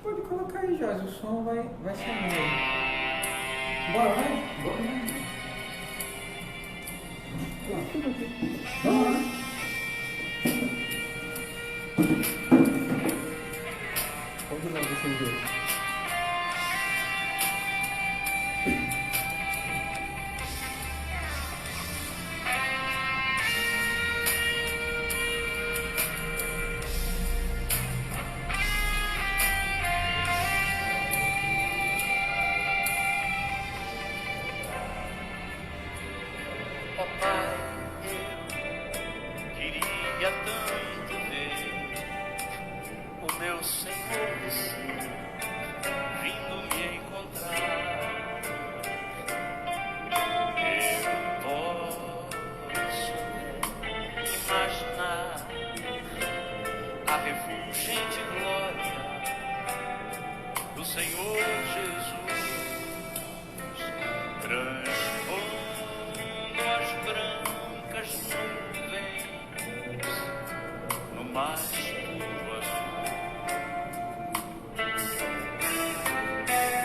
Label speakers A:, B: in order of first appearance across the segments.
A: Pode colocar aí, Jorge, o som vai saindo aí. Bora, vai? Bora, vai. Vamos lá. Pode ir lá, vocês dois.
B: Ó Pai, eu queria tanto ver o meu Senhor descer, vindo me encontrar. Eu posso imaginar a refulgente glória do Senhor Jesus transpondo as brancas nuvens no mais puro azul,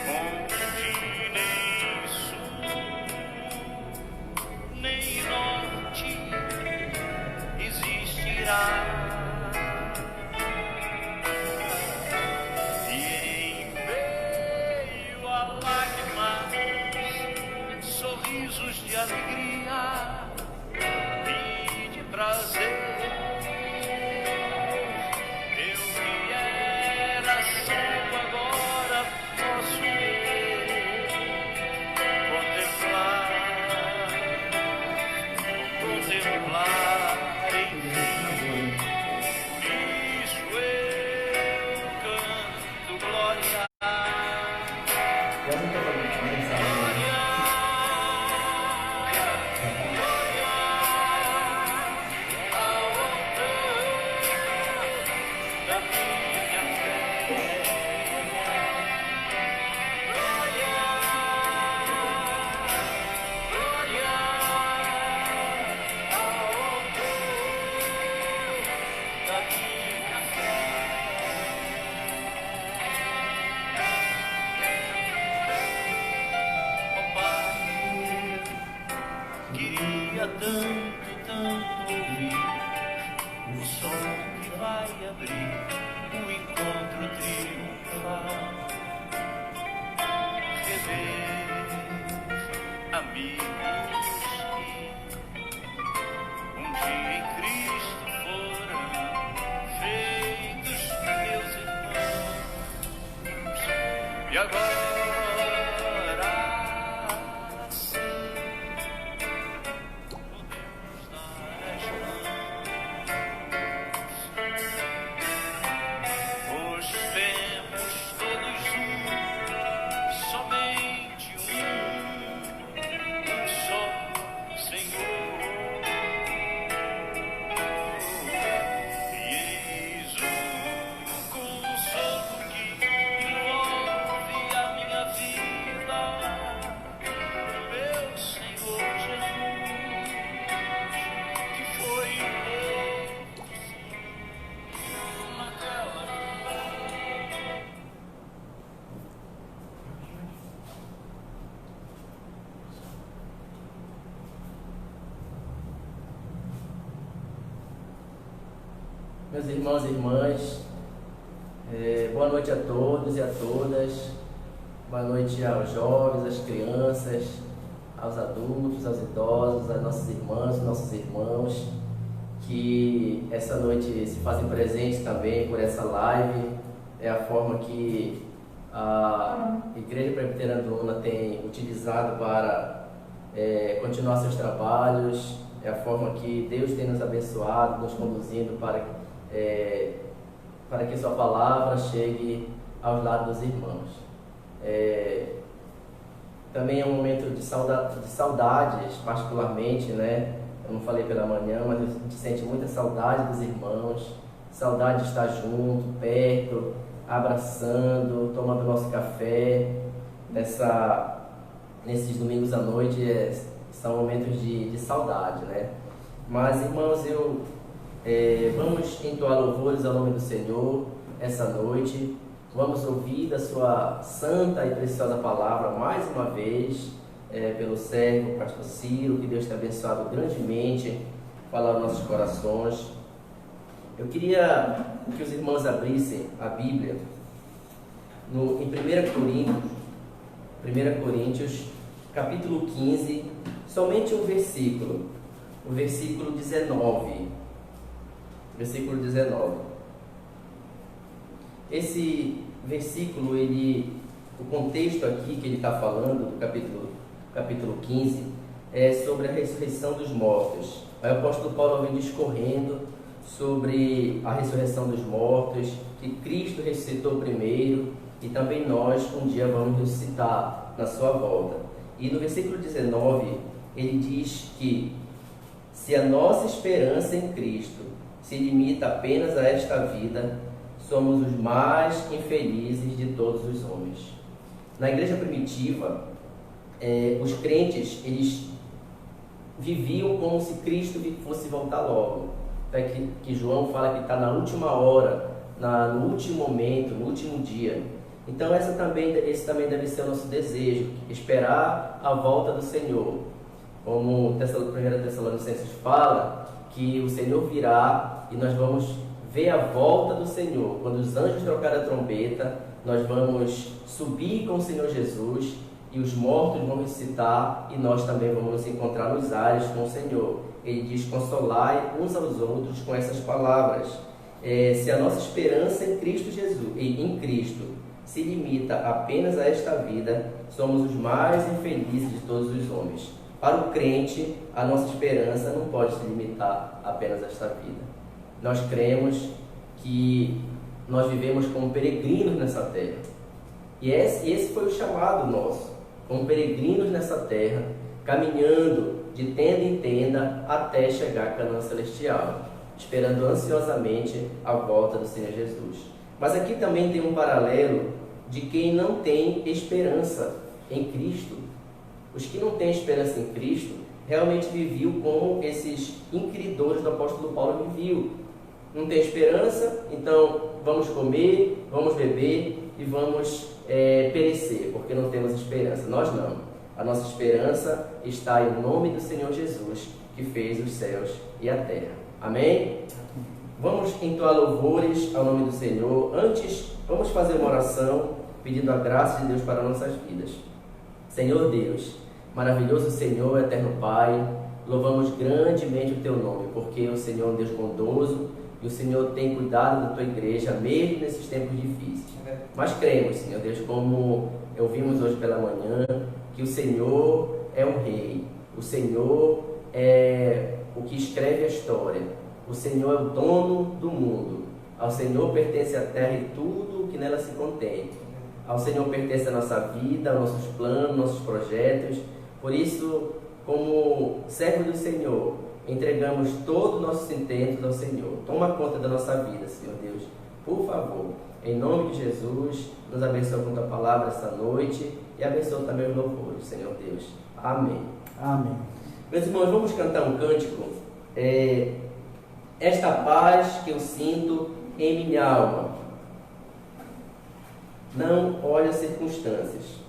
B: onde nem sul nem norte existirá. E em meio a lágrimas, sorrisos de alegria e de prazer, eu que era cego agora posso ver, contemplar, enfim. Por isso eu canto glória. Queria tanto ouvir o som que vai abrir o encontro triunfal, rever amigos que um dia em Cristo foram feitos meus irmãos, e agora
C: Meus irmãos e irmãs, boa noite a todos e a todas, boa noite aos jovens, às crianças, aos adultos, aos idosos, às nossas irmãs, nossos irmãos, que essa noite se fazem presentes também por essa live. É a forma que a Igreja Presbiteriana do Luna tem utilizado para continuar seus trabalhos, é a forma que Deus tem nos abençoado, nos conduzindo para que sua palavra chegue aos lados dos irmãos. Também é um momento de saudades, particularmente, né? Eu não falei pela manhã, mas a gente sente muita saudade dos irmãos, saudade de estar junto, perto, abraçando, tomando nosso café. Nesses domingos à noite são momentos de saudade, né? Mas, irmãos, vamos entoar louvores ao nome do Senhor essa noite, Vamos ouvir da sua santa e preciosa palavra mais uma vez, pelo servo, pastor Ciro, que Deus tenha abençoado grandemente, falar aos nossos corações. Eu queria que os irmãos abrissem a Bíblia em 1 Coríntios, capítulo 15, somente o versículo 19. Versículo 19. Esse versículo, o contexto aqui que ele está falando, do capítulo 15, é sobre a ressurreição dos mortos. Aí o apóstolo Paulo vem discorrendo sobre a ressurreição dos mortos, que Cristo ressuscitou primeiro e também nós um dia vamos ressuscitar na sua volta. E no versículo 19 ele diz que se a nossa esperança em Cristo se limita apenas a esta vida, somos os mais infelizes de todos os homens. Na igreja primitiva, os crentes, eles viviam como se Cristo fosse voltar logo. Até que João fala que está na última hora, no último momento, no último dia. Então esse também deve ser o nosso desejo, esperar a volta do Senhor. Como 1 Tessalonicenses fala, que o Senhor virá e nós vamos ver a volta do Senhor. Quando os anjos trocarem a trombeta, nós vamos subir com o Senhor Jesus e os mortos vão ressuscitar e nós também vamos nos encontrar nos ares com o Senhor. Ele diz: consolai uns aos outros com essas palavras. Se a nossa esperança em Cristo Jesus e em Cristo se limita apenas a esta vida, somos os mais infelizes de todos os homens. Para o crente, a nossa esperança não pode se limitar apenas a esta vida. Nós cremos que nós vivemos como peregrinos nessa terra. E esse foi o chamado nosso, como peregrinos nessa terra, caminhando de tenda em tenda até chegar a Canaã Celestial, esperando ansiosamente a volta do Senhor Jesus. Mas aqui também tem um paralelo de quem não tem esperança em Cristo. Os que não têm esperança em Cristo realmente viviam como esses inquiridores do apóstolo Paulo viviam. Não tem esperança, então vamos comer, vamos beber e vamos perecer, porque não temos esperança. Nós não. A nossa esperança está em nome do Senhor Jesus, que fez os céus e a terra. Amém? Vamos entoar louvores ao nome do Senhor. Antes, vamos fazer uma oração pedindo a graça de Deus para nossas vidas. Senhor Deus, maravilhoso Senhor, eterno Pai, louvamos grandemente o Teu nome, porque o Senhor é um Deus bondoso e o Senhor tem cuidado da Tua igreja, mesmo nesses tempos difíceis. Mas cremos, Senhor Deus, como ouvimos hoje pela manhã, que o Senhor é um Rei, o Senhor é o que escreve a história, o Senhor é o dono do mundo, ao Senhor pertence a terra e tudo o que nela se contém. Ao Senhor pertence a nossa vida, nossos planos, nossos projetos. Por isso, como servo do Senhor, entregamos todos os nossos intentos ao Senhor. Toma conta da nossa vida, Senhor Deus. Por favor, em nome de Jesus, nos abençoa com a Tua palavra essa noite e abençoa também os louvores, Senhor Deus. Amém.
A: Amém.
C: Meus irmãos, vamos cantar um cântico. Esta paz que eu sinto em minha alma. Não olhe as circunstâncias.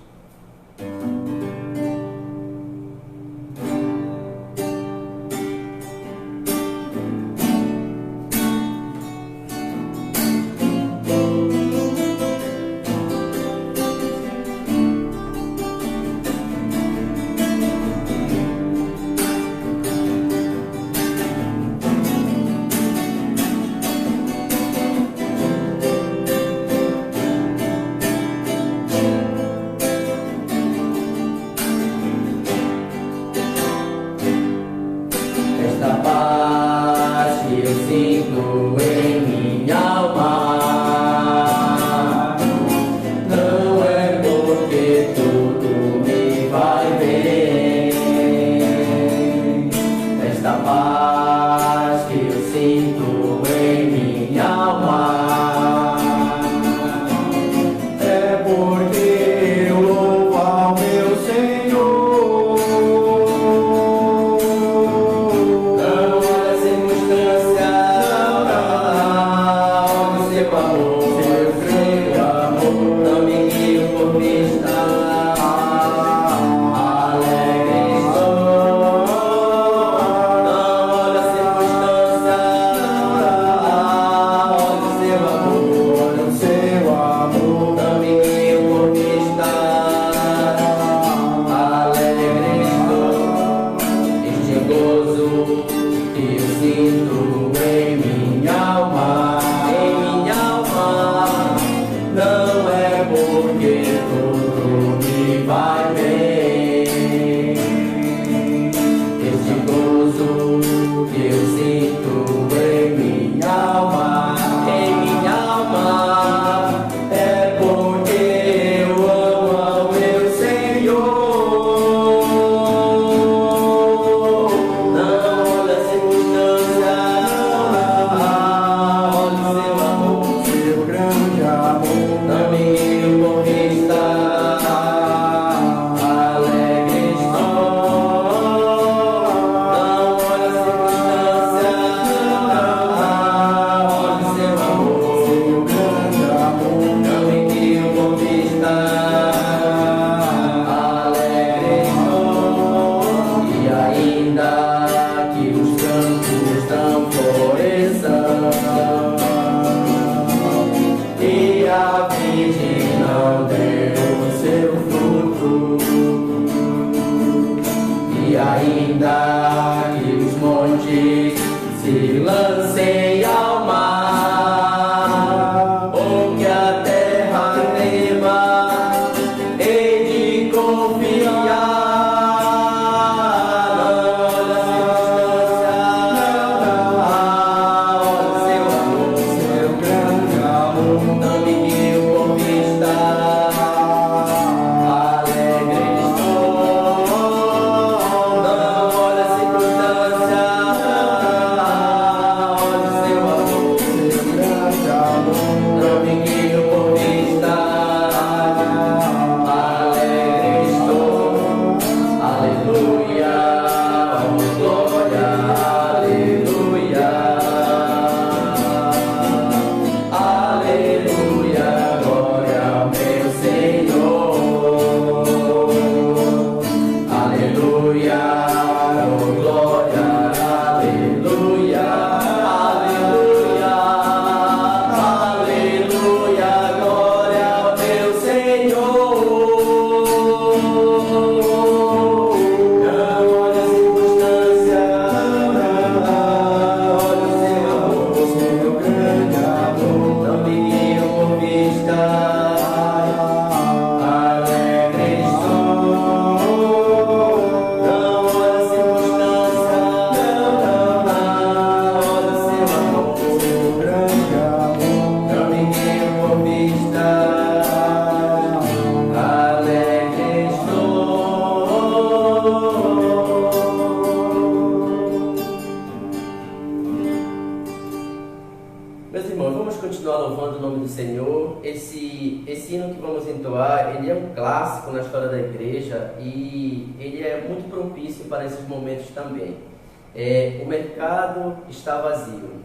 C: vide não deu seu fruto, e ainda que os montes se lancem ao mar, ou que a terra trema, hei de confiar.
D: Meus irmãos, vamos continuar louvando o nome do Senhor. Esse hino que vamos entoar, ele é um clássico na história da igreja e ele é muito propício para esses momentos também. O mercado está vazio.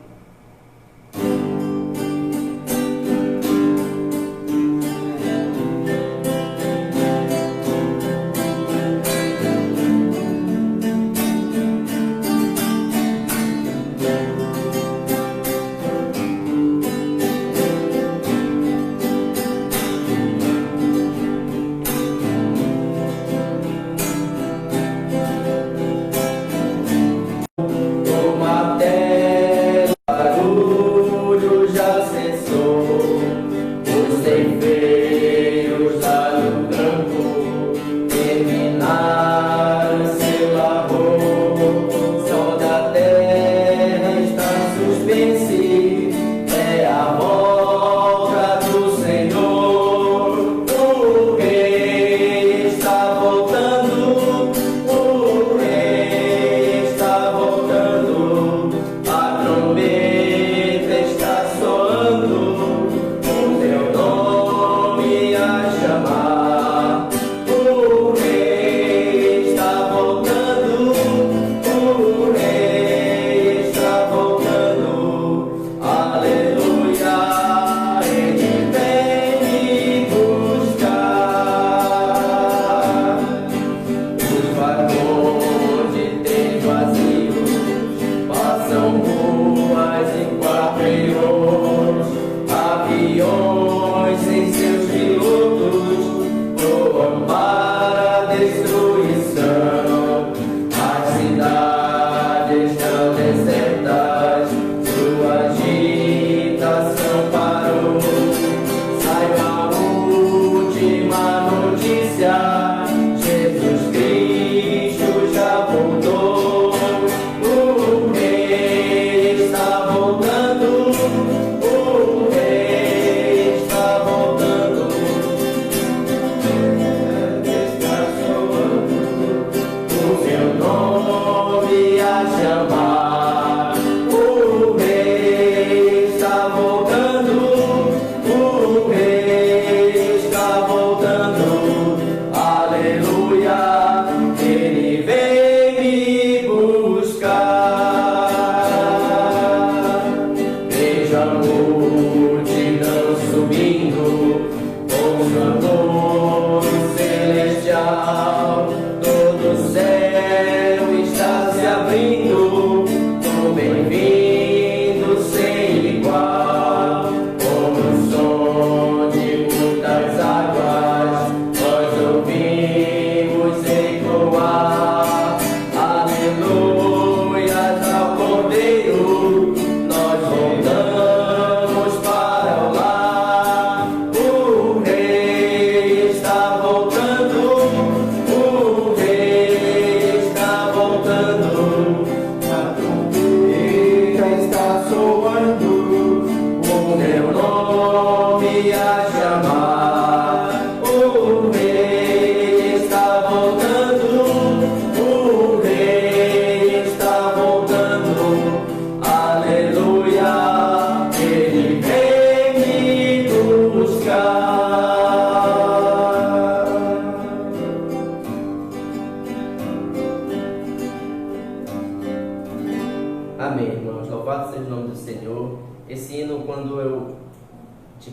C: Bem-vindo sem igual, como som de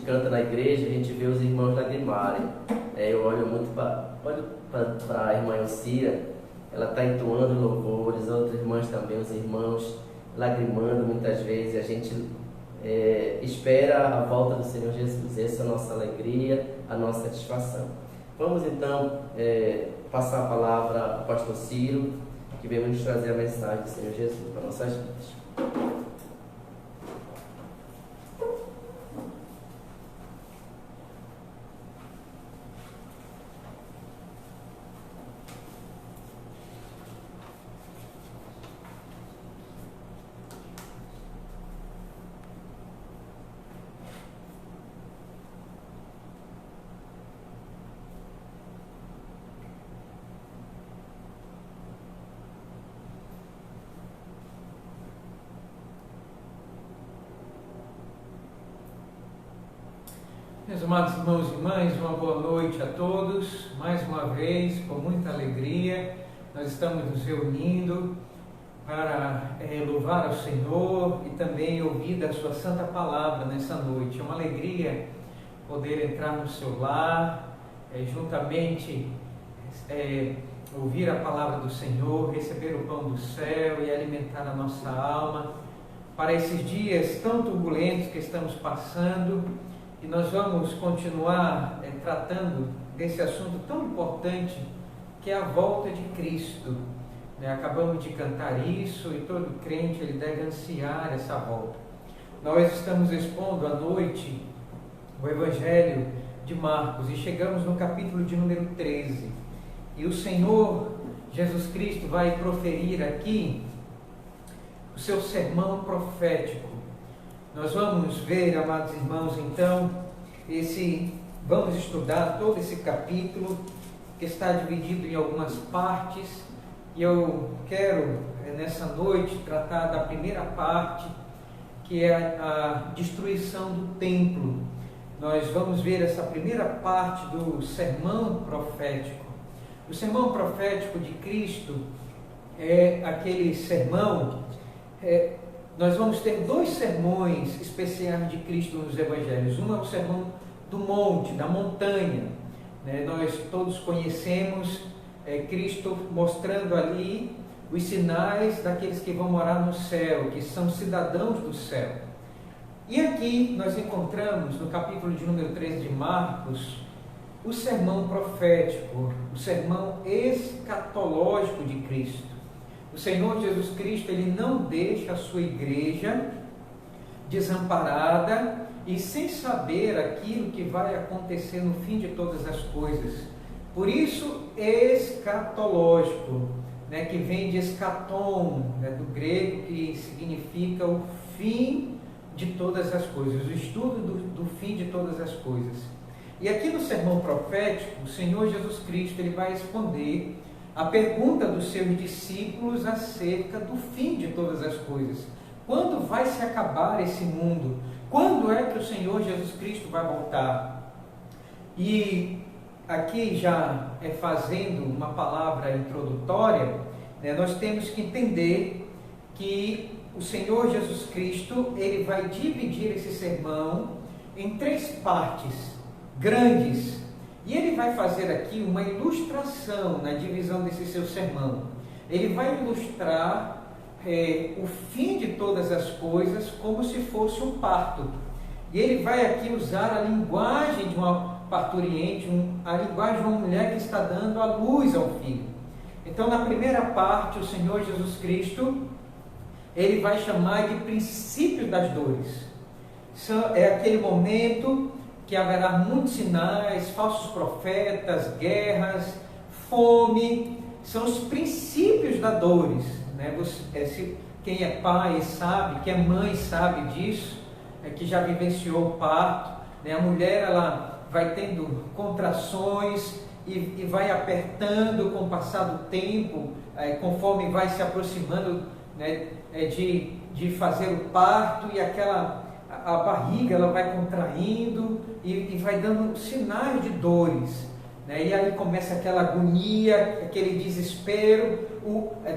D: canta na igreja, a gente vê os irmãos lagrimarem. Eu olho muito para a irmã Elcira, ela está entoando louvores, outras irmãs também, os irmãos lagrimando muitas vezes. A gente espera a volta do Senhor Jesus. Essa é a nossa alegria, a nossa satisfação. Vamos então passar a palavra ao pastor Ciro, que veio nos trazer a mensagem do Senhor Jesus para nossas vidas.
A: Meus amados irmãos e irmãs, uma boa noite a todos. Mais uma vez, com muita alegria, nós estamos nos reunindo para louvar ao Senhor e também ouvir da sua santa palavra nessa noite. É uma alegria poder entrar no seu lar, juntamente ouvir a palavra do Senhor, receber o pão do céu e alimentar a nossa alma para esses dias tão turbulentos que estamos passando. E nós vamos continuar tratando desse assunto tão importante que é a volta de Cristo. Acabamos de cantar isso e todo crente ele deve ansiar essa volta. Nós estamos expondo à noite o Evangelho de Marcos e chegamos no capítulo de número 13. E o Senhor Jesus Cristo vai proferir aqui o seu sermão profético. Nós vamos ver, amados irmãos, então, vamos estudar todo esse capítulo que está dividido em algumas partes e eu quero, nessa noite, tratar da primeira parte, que é a destruição do templo. Nós vamos ver essa primeira parte do sermão profético. O sermão profético de Cristo é aquele sermão... Nós vamos ter dois sermões especiais de Cristo nos Evangelhos. Um é o sermão do monte, da montanha. Nós todos conhecemos Cristo mostrando ali os sinais daqueles que vão morar no céu, que são cidadãos do céu. E aqui nós encontramos, no capítulo de número 13 de Marcos, o sermão profético, o sermão escatológico de Cristo. O Senhor Jesus Cristo, Ele não deixa a sua igreja desamparada e sem saber aquilo que vai acontecer no fim de todas as coisas. Por isso, escatológico, que vem de escatom, do grego, que significa o fim de todas as coisas, o estudo do fim de todas as coisas. E aqui no sermão profético, o Senhor Jesus Cristo ele vai responder a pergunta dos seus discípulos acerca do fim de todas as coisas. Quando vai se acabar esse mundo? Quando é que o Senhor Jesus Cristo vai voltar? E aqui já fazendo uma palavra introdutória, nós temos que entender que o Senhor Jesus Cristo ele vai dividir esse sermão em três partes grandes. E ele vai fazer aqui uma ilustração na divisão desse seu sermão. Ele vai ilustrar o fim de todas as coisas como se fosse um parto. E ele vai aqui usar a linguagem de uma parturiente, a linguagem de uma mulher que está dando a luz ao filho. Então, na primeira parte, o Senhor Jesus Cristo, ele vai chamar de princípio das dores. É aquele momento que haverá muitos sinais, falsos profetas, guerras, fome, são os princípios das dores. Quem é pai sabe, quem é mãe sabe disso, que já vivenciou o parto. A mulher ela vai tendo contrações e vai apertando com o passar do tempo, conforme vai se aproximando de fazer o parto, e a barriga ela vai contraindo e vai dando sinais de dores, e aí começa aquela agonia, aquele desespero.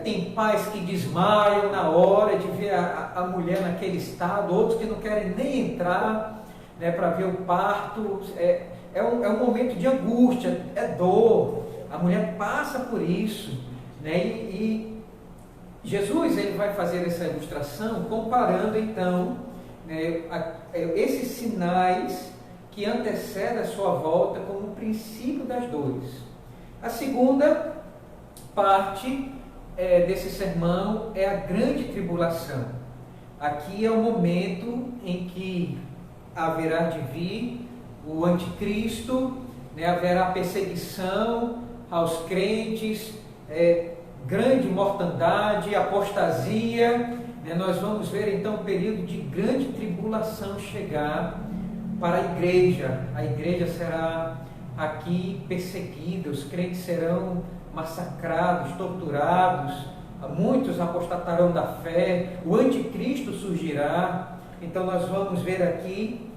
A: Tem pais que desmaiam na hora de ver a mulher naquele estado, outros que não querem nem entrar, né, para ver o parto. É um momento de angústia, é dor. A mulher passa por isso, né? E Jesus ele vai fazer essa ilustração comparando então, né, esses sinais que antecedem a sua volta como o princípio das dores. A segunda parte desse sermão é a grande tribulação. Aqui é o momento em que haverá de vir o anticristo, né, haverá perseguição aos crentes, grande mortandade, apostasia, né? Nós vamos ver então um período de grande tribulação chegar para a igreja será aqui perseguida, os crentes serão massacrados, torturados, muitos apostatarão da fé, o anticristo surgirá. Então nós vamos ver aqui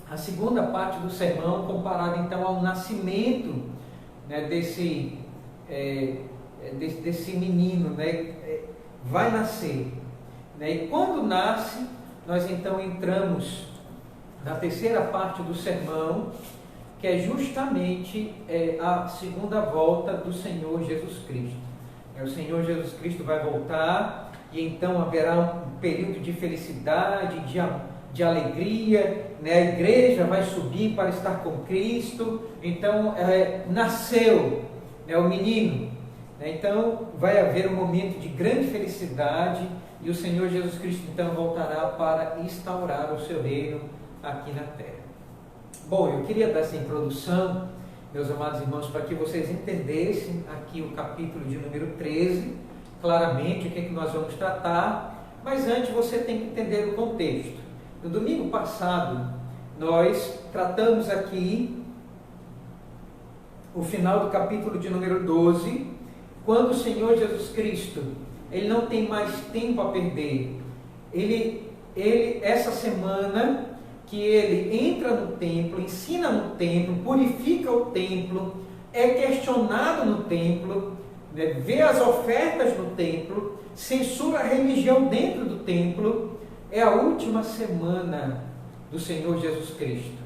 A: a segunda parte do sermão comparada então ao nascimento, né, desse menino, né, vai nascer, né, e quando nasce, nós então entramos na terceira parte do sermão, que é justamente a segunda volta do Senhor Jesus Cristo. O Senhor Jesus Cristo vai voltar e então haverá um período de felicidade, de alegria, né? A igreja vai subir para estar com Cristo. Então nasceu, né, o menino, né? Então vai haver um momento de grande felicidade e o Senhor Jesus Cristo então voltará para instaurar o seu reino aqui na terra. Bom, eu queria dar essa introdução, meus amados irmãos, para que vocês entendessem aqui o capítulo de número 13, claramente o que é que nós vamos tratar, mas antes você tem que entender o contexto. No domingo passado, nós tratamos aqui o final do capítulo de número 12, quando o Senhor Jesus Cristo, ele não tem mais tempo a perder. Ele essa semana que ele entra no templo, ensina no templo, purifica o templo, é questionado no templo, né, vê as ofertas no templo, censura a religião dentro do templo. É a última semana do Senhor Jesus Cristo.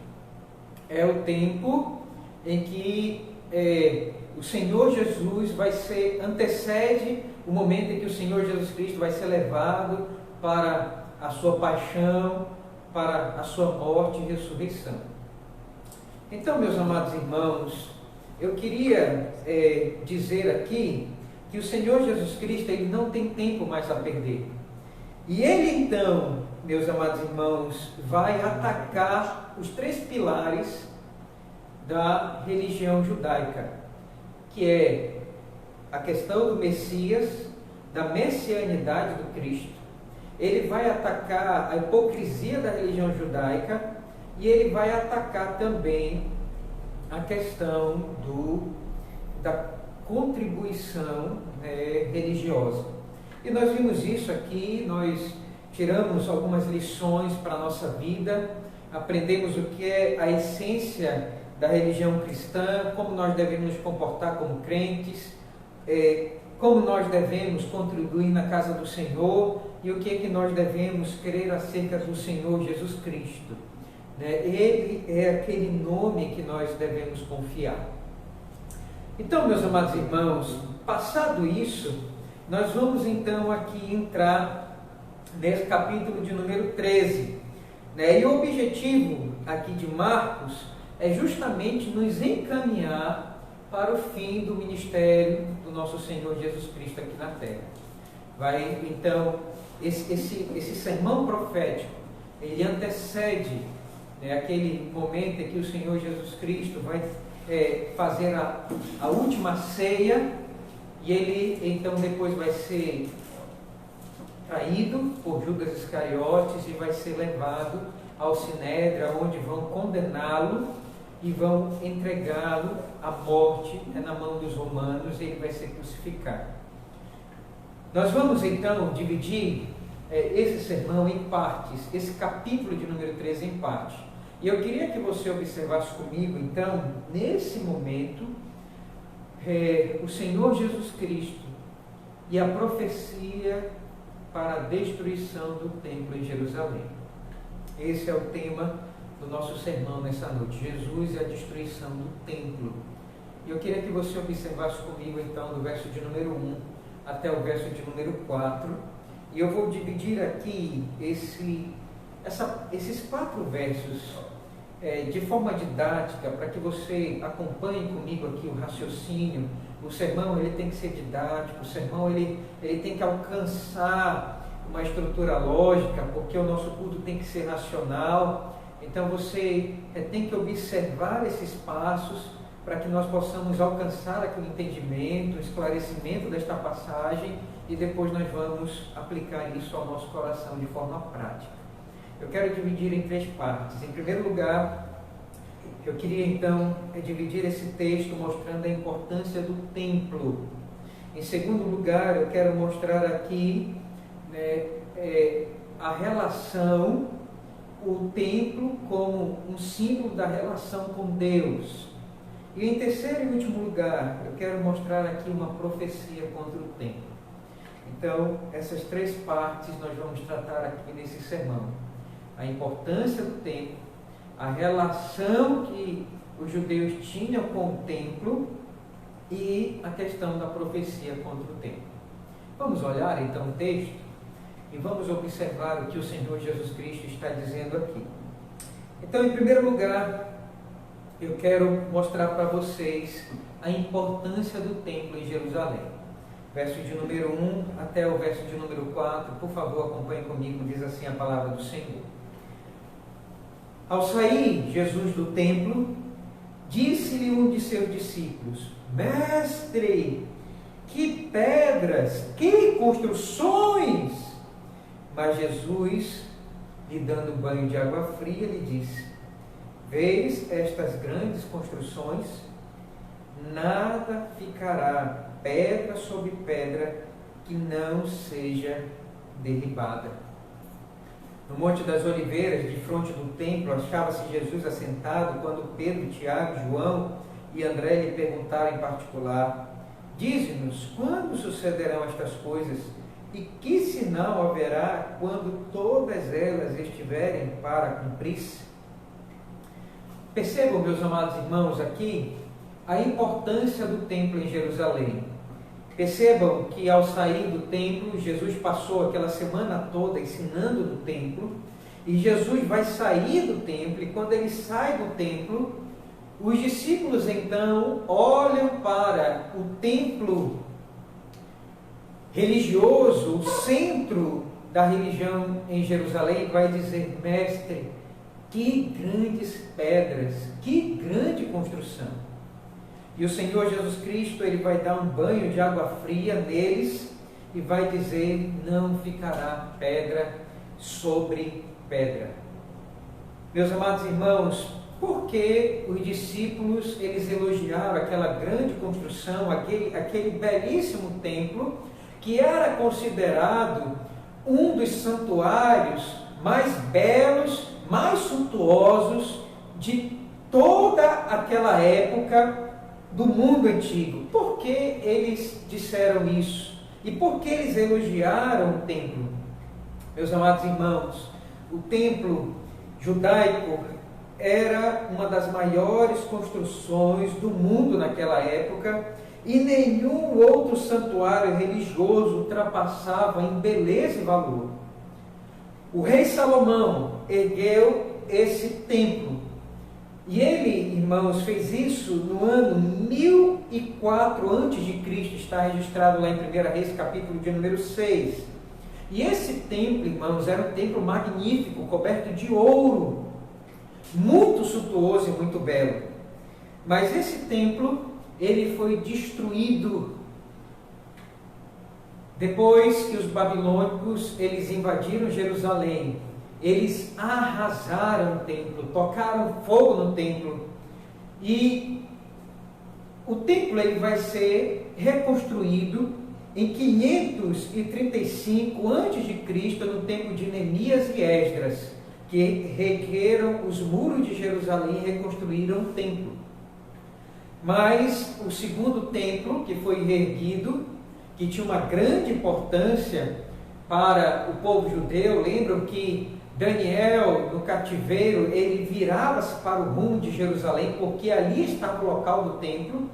A: É o tempo em que o Senhor Jesus antecede o momento em que o Senhor Jesus Cristo vai ser levado para a sua paixão, para a sua morte e ressurreição. Então, meus amados irmãos, eu queria dizer aqui que o Senhor Jesus Cristo ele não tem tempo mais a perder. E ele então, meus amados irmãos, vai atacar os 3 pilares da religião judaica, que é a questão do Messias, da messianidade do Cristo. Ele vai atacar a hipocrisia da religião judaica e ele vai atacar também a questão da contribuição religiosa. E nós vimos isso aqui, nós tiramos algumas lições para a nossa vida, aprendemos o que é a essência da religião cristã, como nós devemos nos comportar como crentes, como nós devemos contribuir na casa do Senhor e o que é que nós devemos crer acerca do Senhor Jesus Cristo. Ele é aquele nome que nós devemos confiar. Então, meus amados irmãos, passado isso, nós vamos então aqui entrar nesse capítulo de número 13. E o objetivo aqui de Marcos é justamente nos encaminhar para o fim do ministério do nosso Senhor Jesus Cristo aqui na terra. Então, esse sermão profético, ele antecede aquele momento em que o Senhor Jesus Cristo vai fazer a última ceia, e ele então depois vai ser traído por Judas Iscariotes e vai ser levado ao Sinédrio, onde vão condená-lo e vão entregá-lo à morte na mão dos romanos, e ele vai ser crucificado. Nós vamos então dividir esse sermão em partes, esse capítulo de número 13 em partes. E eu queria que você observasse comigo então, nesse momento, o Senhor Jesus Cristo e a profecia para a destruição do templo em Jerusalém. Esse é o tema do nosso sermão nessa noite, Jesus e a destruição do templo. E eu queria que você observasse comigo então do verso de número 1 até o verso de número 4, e eu vou dividir aqui esses 4 versos de forma didática, para que você acompanhe comigo aqui o raciocínio. O sermão ele tem que ser didático, o sermão ele tem que alcançar uma estrutura lógica, porque o nosso culto tem que ser racional. Então você tem que observar esses passos para que nós possamos alcançar aqui o entendimento, o esclarecimento desta passagem, e depois nós vamos aplicar isso ao nosso coração de forma prática. Eu quero dividir em 3 partes. Em primeiro lugar, eu queria então dividir esse texto mostrando a importância do templo. Em segundo lugar, eu quero mostrar aqui a relação, o templo como um símbolo da relação com Deus. E em terceiro e último lugar, eu quero mostrar aqui uma profecia contra o templo. Então, essas 3 partes nós vamos tratar aqui nesse sermão. A importância do templo, a relação que os judeus tinham com o templo e a questão da profecia contra o templo. Vamos olhar então o texto e vamos observar o que o Senhor Jesus Cristo está dizendo aqui. Então, em primeiro lugar, eu quero mostrar para vocês a importância do templo em Jerusalém. Verso de número 1 até o verso de número 4, por favor, acompanhe comigo, diz assim a palavra do Senhor. Ao sair Jesus do templo, disse-lhe um de seus discípulos: Mestre, que pedras, que construções! Mas Jesus, lhe dando banho de água fria, lhe disse: Vês estas grandes construções? Nada ficará pedra sobre pedra que não seja derribada. No Monte das Oliveiras, de frente do templo, achava-se Jesus assentado quando Pedro, Tiago, João e André lhe perguntaram em particular: Dize-nos, quando sucederão estas coisas? E que sinal haverá quando todas elas estiverem para cumprir-se? Percebam, meus amados irmãos, aqui a importância do templo em Jerusalém. Percebam que ao sair do templo, Jesus passou aquela semana toda ensinando no templo, e Jesus vai sair do templo, e quando ele sai do templo, os discípulos então olham para o templo religioso, o centro da religião em Jerusalém, e vai dizer: Mestre, que grandes pedras, que grande construção! E o Senhor Jesus Cristo, ele vai dar um banho de água fria neles e vai dizer: não ficará pedra sobre pedra. Meus amados irmãos, por que os discípulos eles elogiaram aquela grande construção, aquele belíssimo templo, que era considerado um dos santuários mais belos, mais suntuosos de toda aquela época do mundo antigo? Por que eles disseram isso? E por que eles elogiaram o templo? Meus amados irmãos, o templo judaico era uma das maiores construções do mundo naquela época, e nenhum outro santuário religioso ultrapassava em beleza e valor. O rei Salomão ergueu esse templo, e ele, irmãos, fez isso no ano 1004 a.C., está registrado lá em 1 Reis, capítulo de número 6. E esse templo, irmãos, era um templo magnífico, coberto de ouro, muito suntuoso e muito belo. Mas esse templo, ele foi destruído depois que os babilônicos eles invadiram Jerusalém. Eles arrasaram o templo, tocaram fogo no templo, e o templo ele vai ser reconstruído em 535 a.C., no tempo de Neemias e Esdras, que reergueram os muros de Jerusalém e reconstruíram o templo. Mas o segundo templo, que foi reerguido, que tinha uma grande importância para o povo judeu, lembram que Daniel, no cativeiro, ele virava-se para o rumo de Jerusalém, porque ali estava o local do templo,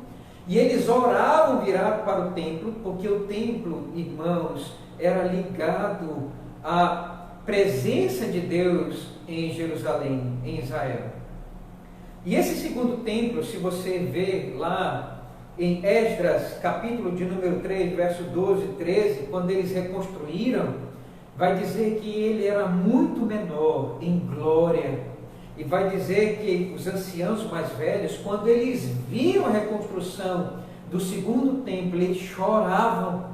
A: e eles oravam virado para o templo, porque o templo, irmãos, era ligado à presença de Deus em Jerusalém, em Israel. E esse segundo templo, se você ver lá em Esdras, capítulo de número 3, verso 12 e 13, quando eles reconstruíram, vai dizer que ele era muito menor em glória. E vai dizer que os anciãos mais velhos, quando eles viram a reconstrução do segundo templo, eles choravam,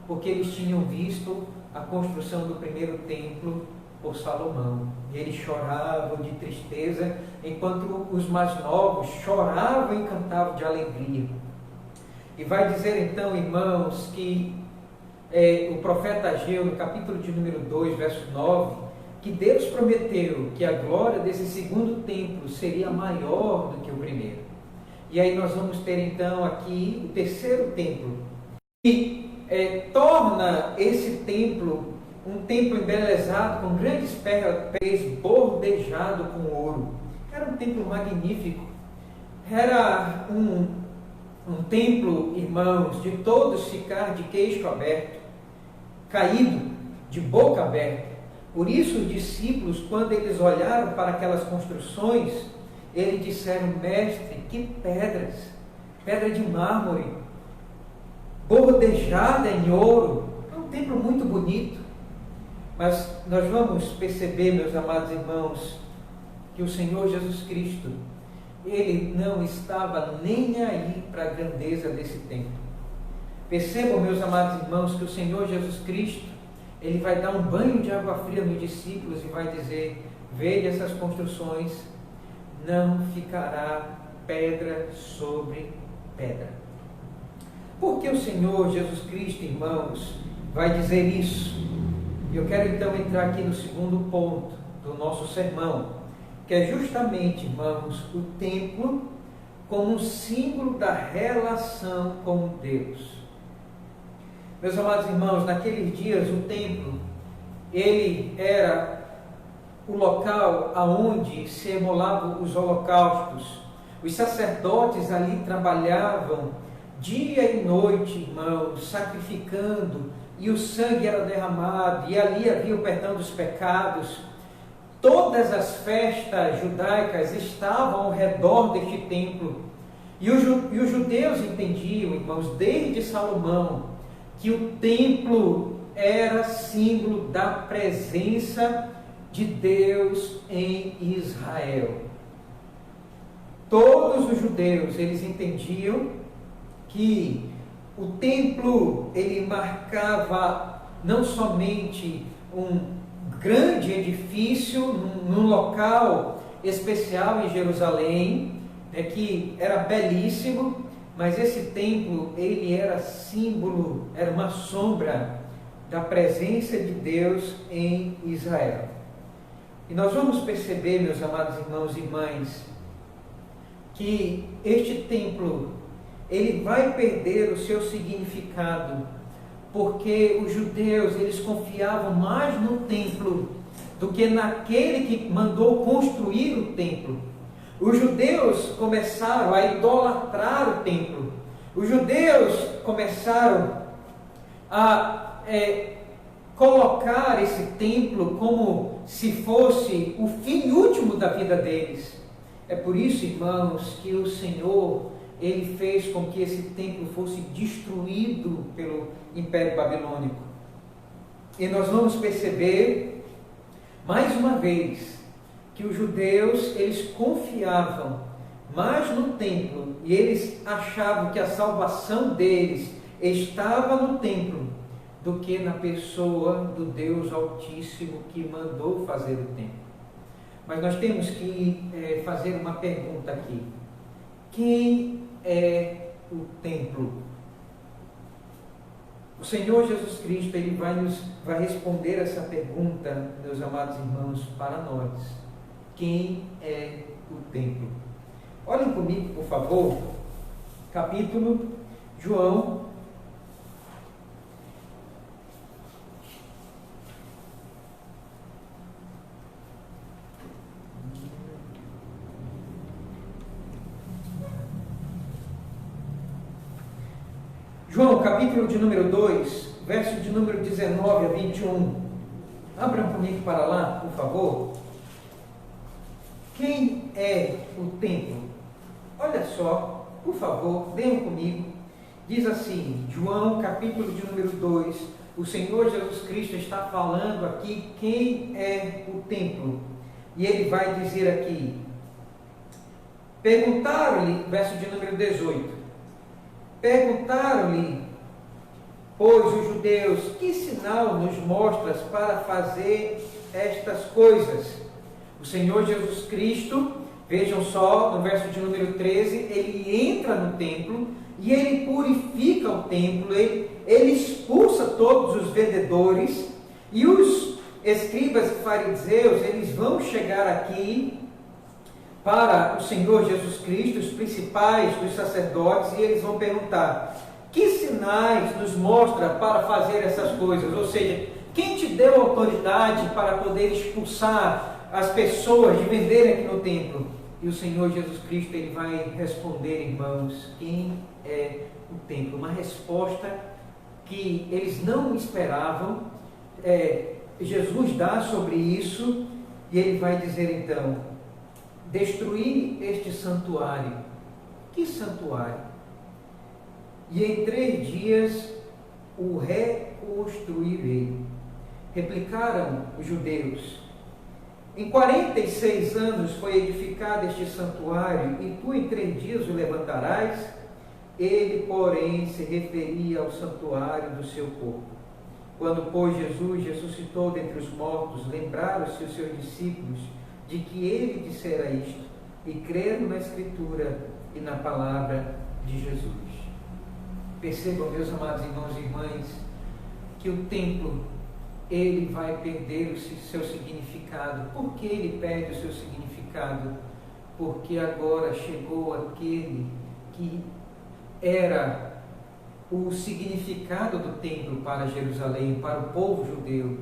A: porque eles tinham visto a construção do primeiro templo por Salomão. E eles choravam de tristeza, enquanto os mais novos choravam e cantavam de alegria. E vai dizer então, irmãos, que o profeta Ageu, no capítulo de número 2, verso 9, que Deus prometeu que a glória desse segundo templo seria maior do que o primeiro. E aí nós vamos ter então aqui o terceiro templo, que torna esse templo um templo embelezado com grandes pés bordejado com ouro. Era um templo magnífico. Era um templo, irmãos, de todos ficar de queixo aberto, caído, de boca aberta. Por isso os discípulos, quando eles olharam para aquelas construções, eles disseram: mestre, que pedras, pedra de mármore, bordejada em ouro. É um templo muito bonito. Mas nós vamos perceber, meus amados irmãos, que o Senhor Jesus Cristo, Ele não estava nem aí para a grandeza desse templo. Percebam, meus amados irmãos, que o Senhor Jesus Cristo, Ele vai dar um banho de água fria nos discípulos e vai dizer: veja essas construções, não ficará pedra sobre pedra. Por que o Senhor Jesus Cristo, irmãos, vai dizer isso? Eu quero então entrar aqui no segundo ponto do nosso sermão, que é justamente, irmãos, o templo como um símbolo da relação com Deus. Meus amados irmãos, naqueles dias o templo, ele era o local aonde se imolavam os holocaustos. Os sacerdotes ali trabalhavam dia e noite, irmãos, sacrificando, e o sangue era derramado, e ali havia o perdão dos pecados. Todas as festas judaicas estavam ao redor deste templo. E os judeus entendiam, irmãos, desde Salomão, que o templo era símbolo da presença de Deus em Israel. Todos os judeus, eles entendiam que o templo, ele marcava não somente um grande edifício num local especial em Jerusalém, que era belíssimo, mas esse templo, ele era símbolo, era uma sombra da presença de Deus em Israel. E nós vamos perceber, meus amados irmãos e irmãs, que este templo, ele vai perder o seu significado, porque os judeus, eles confiavam mais no templo do que naquele que mandou construir o templo. Os judeus começaram a idolatrar o templo. Os judeus começaram a colocar esse templo como se fosse o fim último da vida deles. É por isso, irmãos, que o Senhor, Ele fez com que esse templo fosse destruído pelo Império Babilônico. E nós vamos perceber, mais uma vez, que os judeus, eles confiavam mais no templo, e eles achavam que a salvação deles estava no templo, do que na pessoa do Deus Altíssimo que mandou fazer o templo. Mas nós temos que fazer uma pergunta aqui. Quem é o templo? O Senhor Jesus Cristo, Ele vai responder essa pergunta, meus amados irmãos, para nós. Quem é o templo? Olhem comigo, por favor, capítulo João, João, capítulo de número 2, verso de número 19 a 21. Abram comigo para lá, por favor. Quem é o templo? Olha só, por favor, leiam comigo. Diz assim, João, capítulo de número 2, o Senhor Jesus Cristo está falando aqui quem é o templo. E ele vai dizer aqui, perguntaram-lhe, verso de número 18, perguntaram-lhe, pois os judeus, que sinal nos mostras para fazer estas coisas? O Senhor Jesus Cristo, vejam só, no verso de número 13, ele entra no templo e ele purifica o templo, ele expulsa todos os vendedores, e os escribas e fariseus, eles vão chegar aqui para o Senhor Jesus Cristo, os principais dos sacerdotes, e eles vão perguntar, que sinais nos mostra para fazer essas coisas? Ou seja, quem te deu autoridade para poder expulsar as pessoas de venderem aqui no templo? E o Senhor Jesus Cristo, ele vai responder, irmãos, quem é o templo? Uma resposta que eles não esperavam. Jesus dá sobre isso, e ele vai dizer então, destruir este santuário. Que santuário? E em 3 dias o reconstruirei. Replicaram os judeus, em 46 anos foi edificado este santuário, e tu em 3 dias o levantarás? Ele, porém, se referia ao santuário do seu corpo. Quando, pois, Jesus ressuscitou dentre os mortos, lembraram-se os seus discípulos de que ele dissera isto, e creram na Escritura e na palavra de Jesus. Percebam, meus amados irmãos e irmãs, que o templo, ele vai perder o seu significado. Por que ele perde o seu significado? Porque agora chegou aquele que era o significado do templo para Jerusalém, para o povo judeu.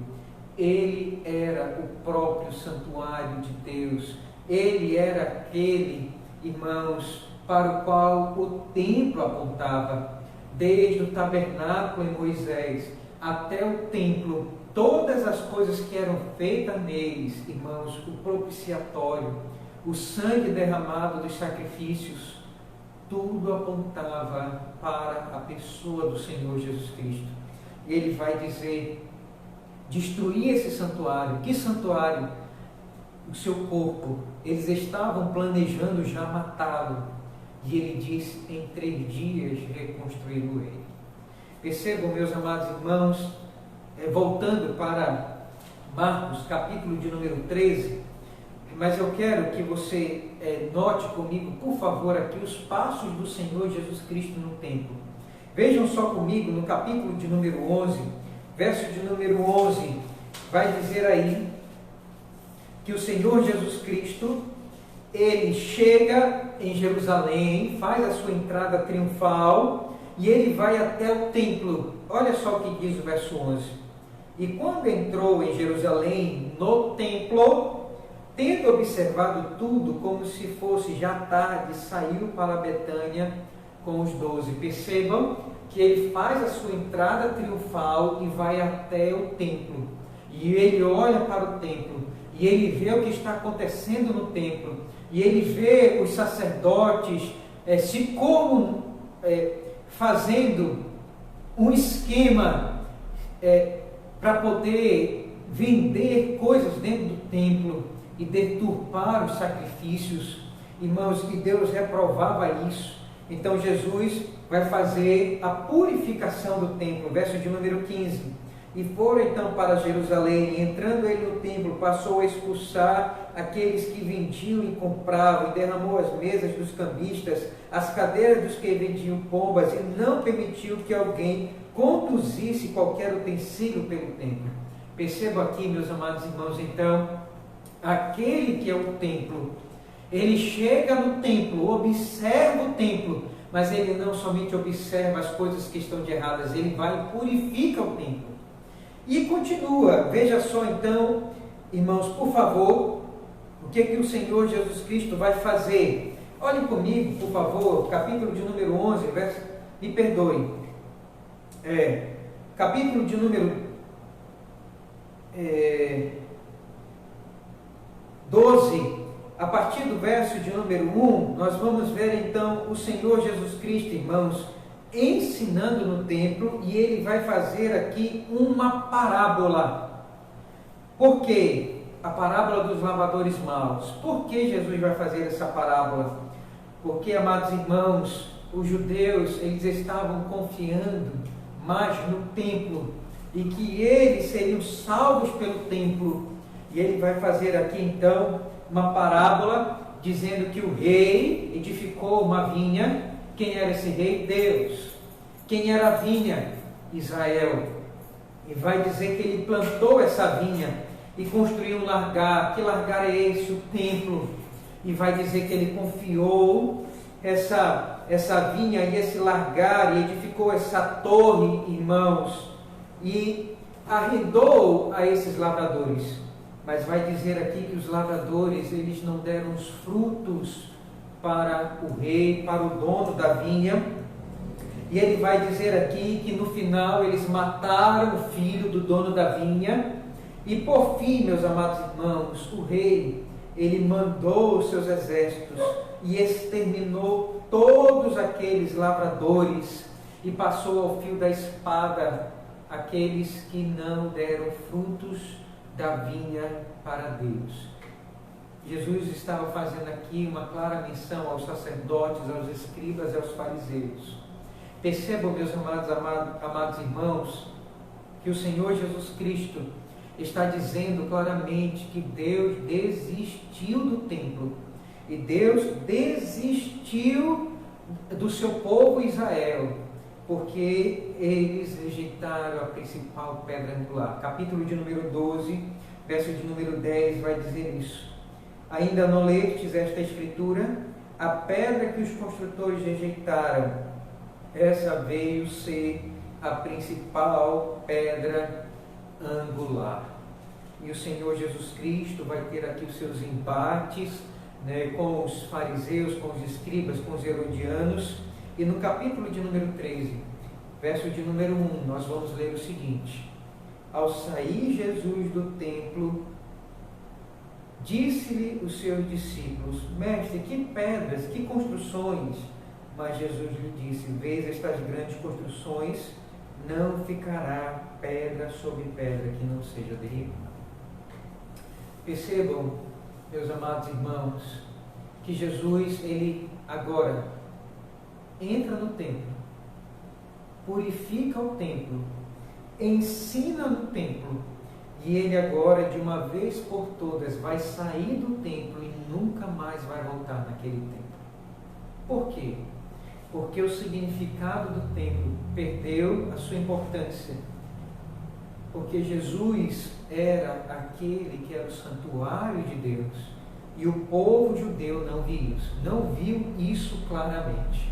A: Ele era o próprio santuário de Deus. Ele era aquele, irmãos, para o qual o templo apontava. Desde o tabernáculo em Moisés até o templo, todas as coisas que eram feitas neles, irmãos, o propiciatório, o sangue derramado dos sacrifícios, tudo apontava para a pessoa do Senhor Jesus Cristo. E ele vai dizer, destruir esse santuário. Que santuário? O seu corpo. Eles estavam planejando já matá-lo. E ele disse, em 3 dias reconstruí-lo-ei. Percebam, meus amados irmãos, voltando para Marcos, capítulo de número 13, mas eu quero que você note comigo, por favor, aqui os passos do Senhor Jesus Cristo no templo. Vejam só comigo, no capítulo de número 11, verso de número 11, vai dizer aí, que o Senhor Jesus Cristo, ele chega em Jerusalém, faz a sua entrada triunfal, e ele vai até o templo. Olha só o que diz o verso 11. E quando entrou em Jerusalém, no templo, tendo observado tudo, como se fosse já tarde, saiu para Betânia com os 12. Percebam que ele faz a sua entrada triunfal e vai até o templo. E ele olha para o templo, e ele vê o que está acontecendo no templo, e ele vê os sacerdotes fazendo um esquema para poder vender coisas dentro do templo e deturpar os sacrifícios. Irmãos, que Deus reprovava isso. Então Jesus vai fazer a purificação do templo, verso de número 15. E foram então para Jerusalém, e entrando ele no templo, passou a expulsar aqueles que vendiam e compravam, e derramou as mesas dos cambistas, as cadeiras dos que vendiam pombas, e não permitiu que alguém conduzisse qualquer utensílio pelo templo. Percebam aqui, meus amados irmãos, então, aquele que é o templo, ele chega no templo, observa o templo, mas ele não somente observa as coisas que estão de erradas, ele vai e purifica o templo. E continua, veja só então, irmãos, por favor, o que o Senhor Jesus Cristo vai fazer. Olhem comigo, por favor, capítulo de número 11, me perdoe, capítulo de número 12, a partir do verso de número 1, nós vamos ver então o Senhor Jesus Cristo, irmãos, ensinando no templo, e ele vai fazer aqui uma parábola. Por quê? A parábola dos lavadores maus. Por que Jesus vai fazer essa parábola? Porque, amados irmãos, os judeus, eles estavam confiando mais no templo e que eles seriam salvos pelo templo. E ele vai fazer aqui então uma parábola dizendo que o rei edificou uma vinha. Quem era esse rei? Deus. Quem era a vinha? Israel. E vai dizer que ele plantou essa vinha e construiu um largar. Que largar é esse? O templo. E vai dizer que ele confiou essa vinha e esse largar, e edificou essa torre, irmãos, e arrendou a esses lavradores. Mas vai dizer aqui que os lavradores, eles não deram os frutos para o rei, para o dono da vinha. E ele vai dizer aqui que no final eles mataram o filho do dono da vinha. E por fim, meus amados irmãos, o rei, ele mandou os seus exércitos e exterminou todos aqueles lavradores e passou ao fio da espada aqueles que não deram frutos da vinha para Deus. Jesus estava fazendo aqui uma clara menção aos sacerdotes, aos escribas e aos fariseus. Percebam, meus amados irmãos, que o Senhor Jesus Cristo está dizendo claramente que Deus desistiu do templo e Deus desistiu do seu povo Israel, porque eles rejeitaram a principal pedra angular. Capítulo de número 12, verso de número 10 vai dizer isso. Ainda não lestes esta escritura? A pedra que os construtores rejeitaram, essa veio ser a principal pedra angular. E o Senhor Jesus Cristo vai ter aqui os seus embates, com os fariseus, com os escribas, com os herodianos. E no capítulo de número 13, verso de número 1, nós vamos ler o seguinte: ao sair Jesus do templo, disse-lhe os seus discípulos: mestre, que pedras, que construções? Mas Jesus lhe disse: vês estas grandes construções, não ficará pedra sobre pedra que não seja derribada. Percebam, meus amados irmãos, que Jesus, ele agora entra no templo, purifica o templo, ensina no templo, e ele agora, de uma vez por todas, vai sair do templo e nunca mais vai voltar naquele templo. Por quê? Porque o significado do templo perdeu a sua importância. Porque Jesus era aquele que era o santuário de Deus. E o povo judeu não viu isso. Não viu isso claramente.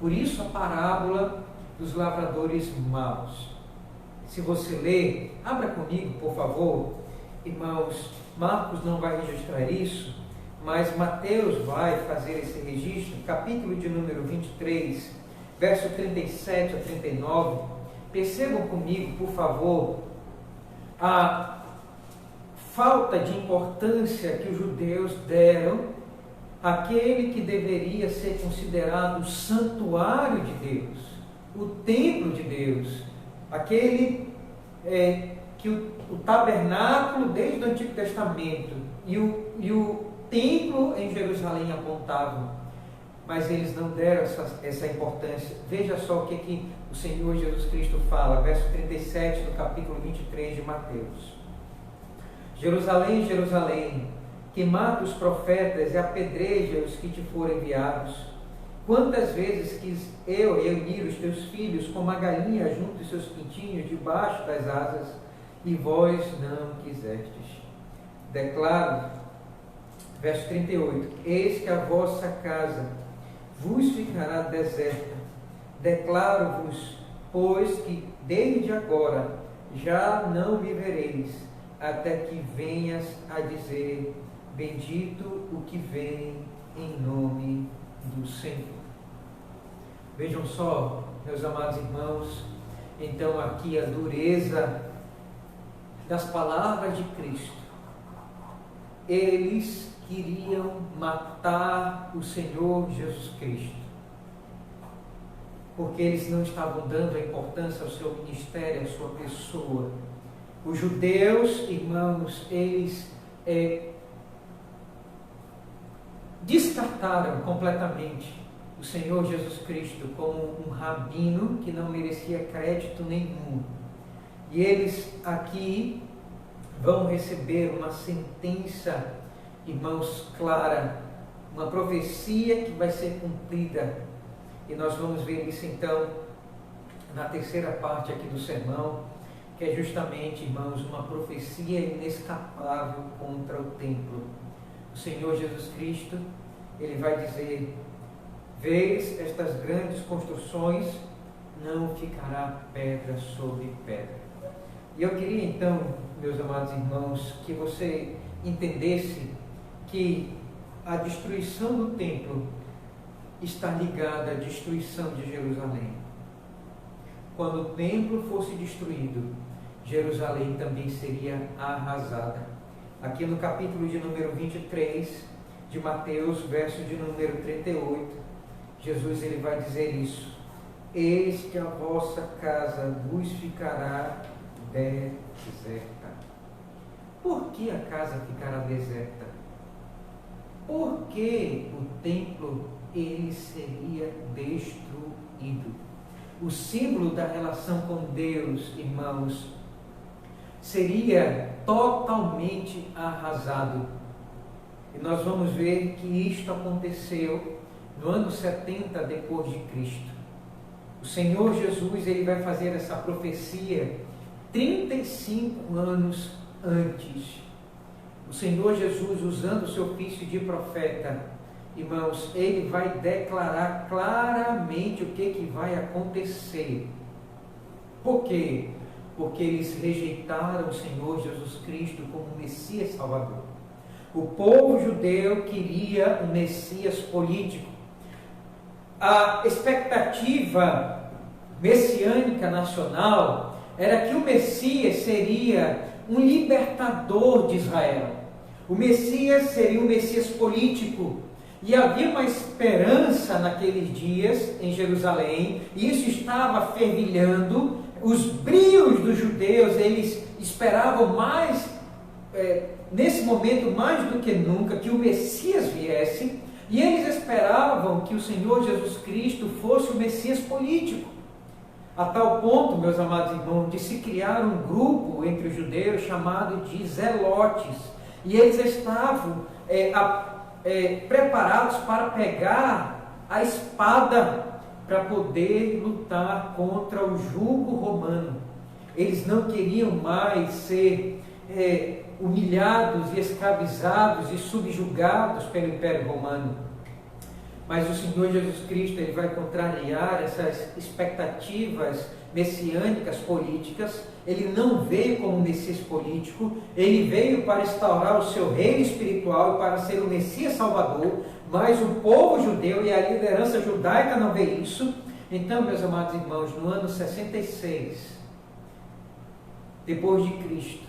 A: Por isso a parábola dos lavradores maus. Se você ler, abra comigo, por favor. Irmãos, Marcos não vai registrar isso, mas Mateus vai fazer esse registro, capítulo de número 23, verso 37 a 39. Percebam comigo, por favor, a falta de importância que os judeus deram àquele que deveria ser considerado o santuário de Deus, o templo de Deus, aquele que o tabernáculo desde o Antigo Testamento e o templo em Jerusalém apontavam, mas eles não deram essa importância. Veja só o que o Senhor Jesus Cristo fala, verso 37 do capítulo 23 de Mateus: Jerusalém, Jerusalém, que mata os profetas e apedreja os que te forem enviados, quantas vezes quis eu reunir os teus filhos como a galinha junto os seus pintinhos debaixo das asas, e vós não quisestes. Declaro, verso 38, eis que a vossa casa vos ficará deserta. Declaro-vos, pois, que desde agora já não vivereis, até que venhas a dizer: bendito o que vem em nome do Senhor. Vejam só, meus amados irmãos, então aqui a dureza das palavras de Cristo. Eles queriam matar o Senhor Jesus Cristo, porque eles não estavam dando a importância ao seu ministério, à sua pessoa. Os judeus, irmãos, eles descartaram completamente o Senhor Jesus Cristo como um rabino que não merecia crédito nenhum. E eles aqui vão receber uma sentença, irmãos, clara, uma profecia que vai ser cumprida. E nós vamos ver isso então na terceira parte aqui do sermão, que é justamente, irmãos, uma profecia inescapável contra o templo. O Senhor Jesus Cristo, ele vai dizer: vês estas grandes construções, não ficará pedra sobre pedra. E eu queria então, meus amados irmãos, que você entendesse que a destruição do templo está ligada à destruição de Jerusalém. Quando o templo fosse destruído, Jerusalém também seria arrasada. Aqui no capítulo de número 23 de Mateus, verso de número 38, Jesus ele vai dizer isso: eis que a vossa casa vos ficará deserta. Por que a casa ficará deserta? Porque o templo ele seria destruído. O símbolo da relação com Deus, irmãos, seria totalmente arrasado. E nós vamos ver que isto aconteceu no ano 70 depois de Cristo. O Senhor Jesus ele vai fazer essa profecia 35 anos antes. O Senhor Jesus, usando o seu ofício de profeta, irmãos, ele vai declarar claramente o que vai acontecer. Por quê? Porque eles rejeitaram o Senhor Jesus Cristo como Messias Salvador. O povo judeu queria um Messias político. A expectativa messiânica nacional era que o Messias seria um libertador de Israel. O Messias seria um Messias político. E havia uma esperança naqueles dias em Jerusalém, e isso estava fervilhando. Os brios dos judeus, eles esperavam mais, nesse momento mais do que nunca, que o Messias viesse, e eles esperavam que o Senhor Jesus Cristo fosse o Messias político. A tal ponto, meus amados irmãos, de se criar um grupo entre os judeus chamado de zelotes, e eles estavam preparados para pegar a espada para poder lutar contra o jugo romano. Eles não queriam mais ser humilhados e escravizados e subjugados pelo Império Romano. Mas o Senhor Jesus Cristo ele vai contrariar essas expectativas messiânicas políticas. Ele não veio como Messias político, ele veio para instaurar o seu reino espiritual e para ser o Messias Salvador, mas o povo judeu e a liderança judaica não vê isso. Então, meus amados irmãos, no ano 66, depois de Cristo,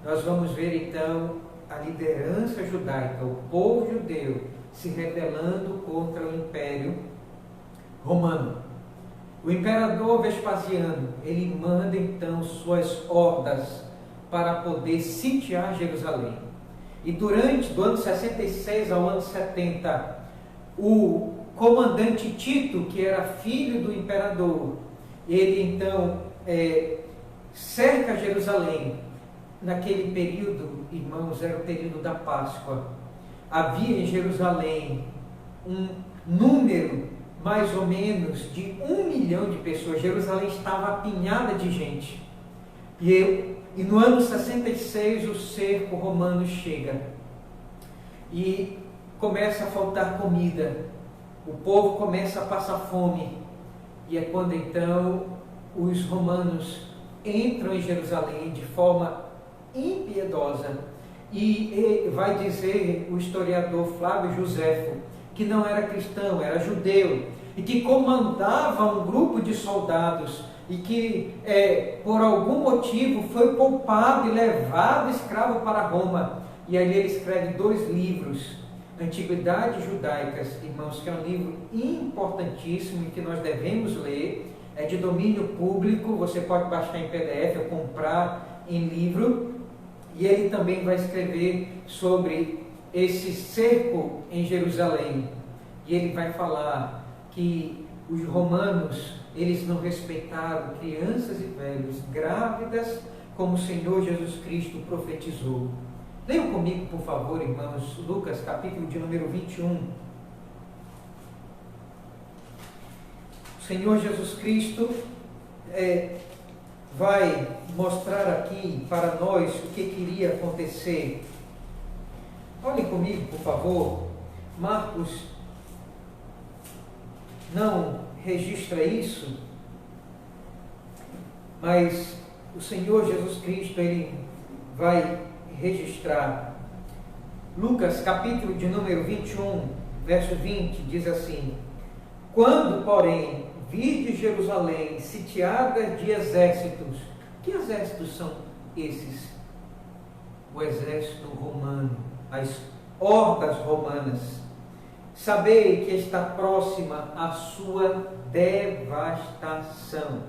A: nós vamos ver então a liderança judaica, o povo judeu, se rebelando contra o Império Romano. O imperador Vespasiano, ele manda então suas hordas para poder sitiar Jerusalém. E do ano 66 ao ano 70, o comandante Tito, que era filho do imperador, ele então cerca Jerusalém. Naquele período, irmãos, era o período da Páscoa. Havia em Jerusalém um número mais ou menos de 1 milhão de pessoas. Jerusalém estava apinhada de gente. E no ano 66 o cerco romano chega e começa a faltar comida. O povo começa a passar fome. E é quando então os romanos entram em Jerusalém de forma impiedosa. E vai dizer o historiador Flávio Joséfo que não era cristão, era judeu, e que comandava um grupo de soldados e que por algum motivo foi poupado e levado escravo para Roma. E ali ele escreve 2 livros, Antiguidades Judaicas, irmãos, que é um livro importantíssimo e que nós devemos ler. É de domínio público, você pode baixar em PDF ou comprar em livro. E ele também vai escrever sobre esse cerco em Jerusalém. E ele vai falar que os romanos, eles não respeitaram crianças e velhos, grávidas, como o Senhor Jesus Cristo profetizou. Leiam comigo, por favor, irmãos, Lucas, capítulo de número 21. O Senhor Jesus Cristo vai mostrar aqui para nós o que queria acontecer. Olhem comigo, por favor. Marcos não registra isso, mas o Senhor Jesus Cristo, ele vai registrar. Lucas, capítulo de número 21, verso 20, diz assim: quando, porém, vide Jerusalém sitiada de exércitos. Que exércitos são esses? O exército romano, as hordas romanas. Sabei que está próxima a sua devastação.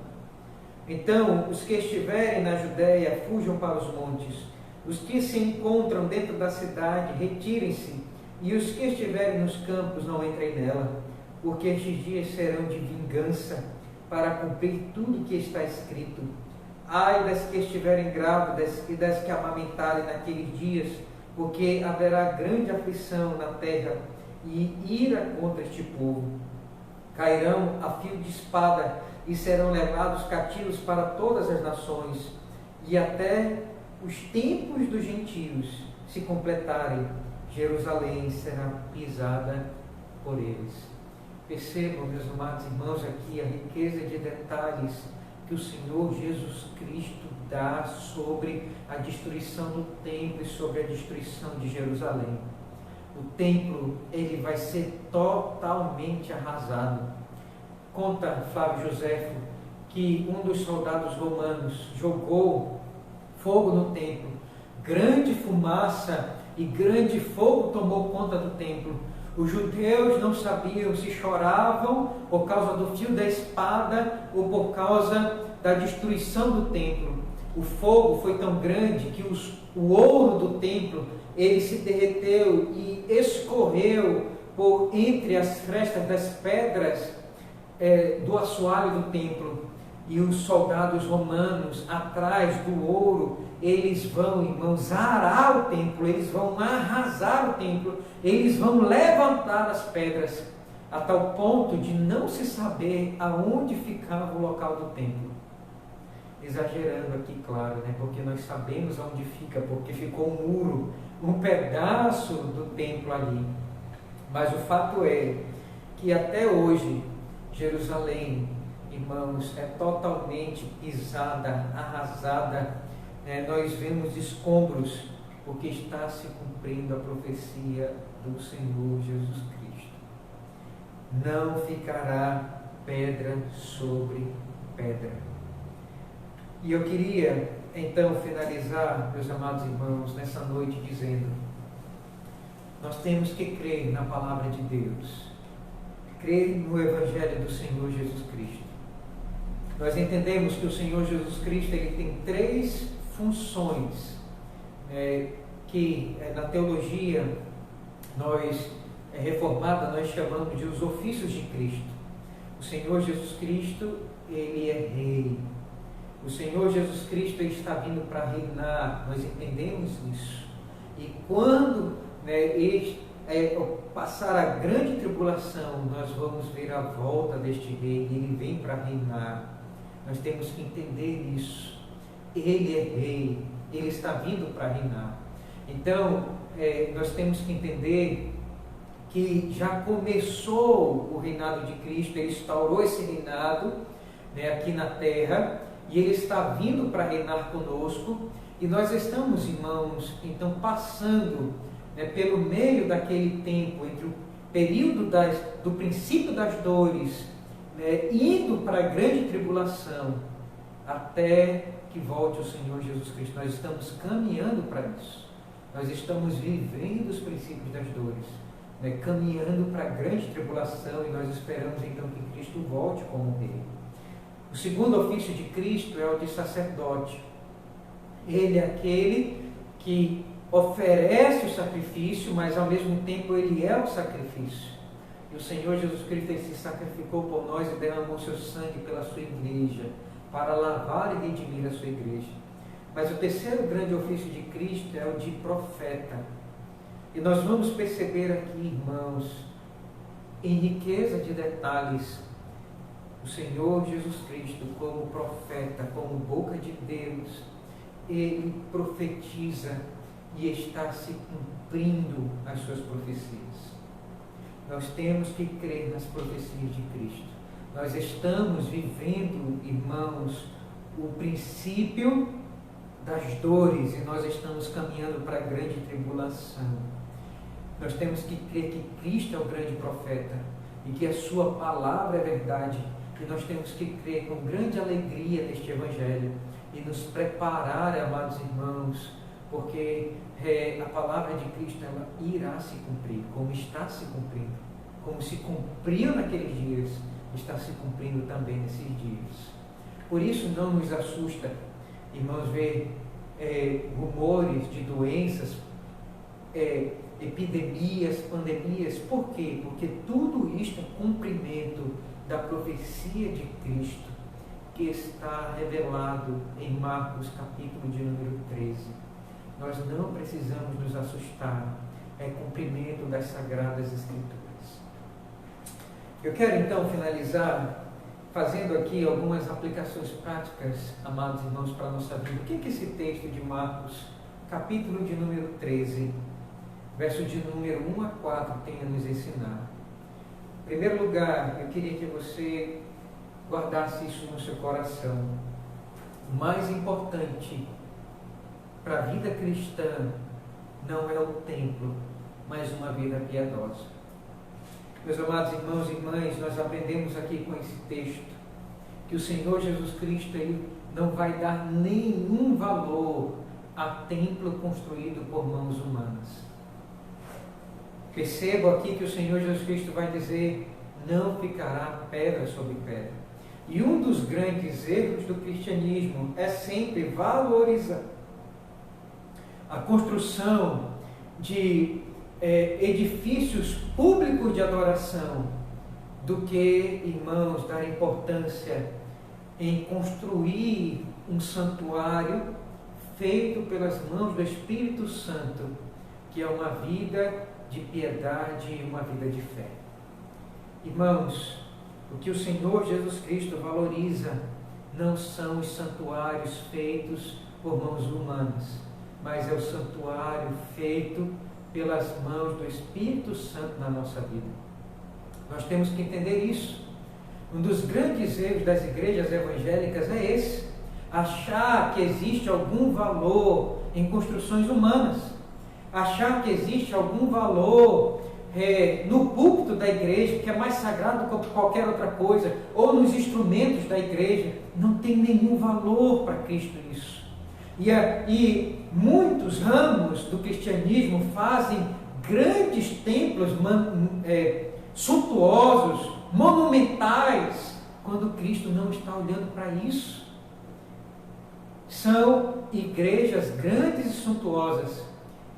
A: Então, os que estiverem na Judéia, fujam para os montes. Os que se encontram dentro da cidade, retirem-se. E os que estiverem nos campos, não entrem nela. Porque estes dias serão de vingança, para cumprir tudo que está escrito. Ai das que estiverem grávidas e das que amamentarem naqueles dias, porque haverá grande aflição na terra e ira contra este povo. Cairão a fio de espada e serão levados cativos para todas as nações, e até os tempos dos gentios se completarem, Jerusalém será pisada por eles. Percebam, meus amados irmãos, aqui a riqueza de detalhes que o Senhor Jesus Cristo dá sobre a destruição do templo e sobre a destruição de Jerusalém. O templo, ele vai ser totalmente arrasado. Conta Flávio Joséfo que um dos soldados romanos jogou fogo no templo. Grande fumaça e grande fogo tomou conta do templo. Os judeus não sabiam se choravam por causa do fio da espada ou por causa da destruição do templo. O fogo foi tão grande que o ouro do templo, ele se derreteu e escorreu por entre as frestas das pedras do assoalho do templo. E os soldados romanos, atrás do ouro, eles vão, irmãos, arar o templo, eles vão arrasar o templo, eles vão levantar as pedras, a tal ponto de não se saber aonde ficava o local do templo. Exagerando aqui, claro, né? Porque nós sabemos aonde fica, porque ficou um muro, um pedaço do templo ali. Mas o fato é que até hoje, Jerusalém, irmãos, é totalmente pisada, arrasada. Nós vemos escombros, porque está se cumprindo a profecia do Senhor Jesus Cristo. Não ficará pedra sobre pedra. E eu queria, então, finalizar, meus amados irmãos, nessa noite dizendo: nós temos que crer na palavra de Deus, crer no Evangelho do Senhor Jesus Cristo. Nós entendemos que o Senhor Jesus Cristo, ele tem 3 funções, que na teologia reformada nós chamamos de os ofícios de Cristo. O Senhor Jesus Cristo, ele é rei. O Senhor Jesus Cristo, ele está vindo para reinar. Nós entendemos isso. E quando passar a grande tribulação, nós vamos ver a volta deste rei. Ele vem para reinar. Nós temos que entender isso. Ele é rei, ele está vindo para reinar. Então, nós temos que entender que já começou o reinado de Cristo, ele instaurou esse reinado aqui na terra, e ele está vindo para reinar conosco, e nós estamos, irmãos, então passando pelo meio daquele tempo, entre o período do princípio das dores, né, indo para a grande tribulação, até que volte o Senhor Jesus Cristo. Nós estamos caminhando para isso. Nós estamos vivendo os princípios das dores, né, caminhando para a grande tribulação, e nós esperamos então que Cristo volte como Rei. O segundo ofício de Cristo é o de sacerdote. Ele é aquele que oferece o sacrifício, mas ao mesmo tempo ele é o sacrifício. E o Senhor Jesus Cristo se sacrificou por nós e derramou seu sangue pela sua igreja, para lavar e redimir a sua igreja. Mas o terceiro grande ofício de Cristo é o de profeta. E nós vamos perceber aqui, irmãos, em riqueza de detalhes, o Senhor Jesus Cristo como profeta, como boca de Deus, ele profetiza e está se cumprindo as suas profecias. Nós temos que crer nas profecias de Cristo. Nós estamos vivendo, irmãos, o princípio das dores, e nós estamos caminhando para a grande tribulação. Nós temos que crer que Cristo é o grande profeta e que a sua palavra é verdade. E nós temos que crer com grande alegria neste Evangelho e nos preparar, amados irmãos, porque a palavra de Cristo ela irá se cumprir, como está se cumprindo, como se cumpriu naqueles dias, está se cumprindo também nesses dias. Por isso não nos assusta, irmãos, ver rumores de doenças, epidemias, pandemias. Por quê? Porque tudo isto é cumprimento da profecia de Cristo, que está revelado em Marcos capítulo de número 13. Nós não precisamos nos assustar, é cumprimento das Sagradas Escrituras. Eu quero então finalizar fazendo aqui algumas aplicações práticas, amados irmãos, para a nossa vida. O que esse texto de Marcos, capítulo de número 13, verso de número 1 a 4, tem a nos ensinar? Em primeiro lugar, eu queria que você guardasse isso no seu coração. O mais importante para a vida cristã não é o templo, mas uma vida piedosa. Meus amados irmãos e irmãs, nós aprendemos aqui com esse texto que o Senhor Jesus Cristo ele não vai dar nenhum valor a templo construído por mãos humanas. Percebo aqui que o Senhor Jesus Cristo vai dizer: não ficará pedra sobre pedra. E um dos grandes erros do cristianismo é sempre valorizar a construção de edifícios públicos de adoração do que, irmãos, dar importância em construir um santuário feito pelas mãos do Espírito Santo, que é uma vida de piedade e uma vida de fé. Irmãos, o que o Senhor Jesus Cristo valoriza não são os santuários feitos por mãos humanas, mas é o santuário feito pelas mãos do Espírito Santo na nossa vida. Nós temos que entender isso. Um dos grandes erros das igrejas evangélicas é esse: achar que existe algum valor em construções humanas, achar que existe algum valor no púlpito da igreja, que é mais sagrado do que qualquer outra coisa, ou nos instrumentos da igreja. Não tem nenhum valor para Cristo nisso. E muitos ramos do cristianismo fazem grandes templos suntuosos, monumentais, quando Cristo não está olhando para isso. São igrejas grandes e suntuosas,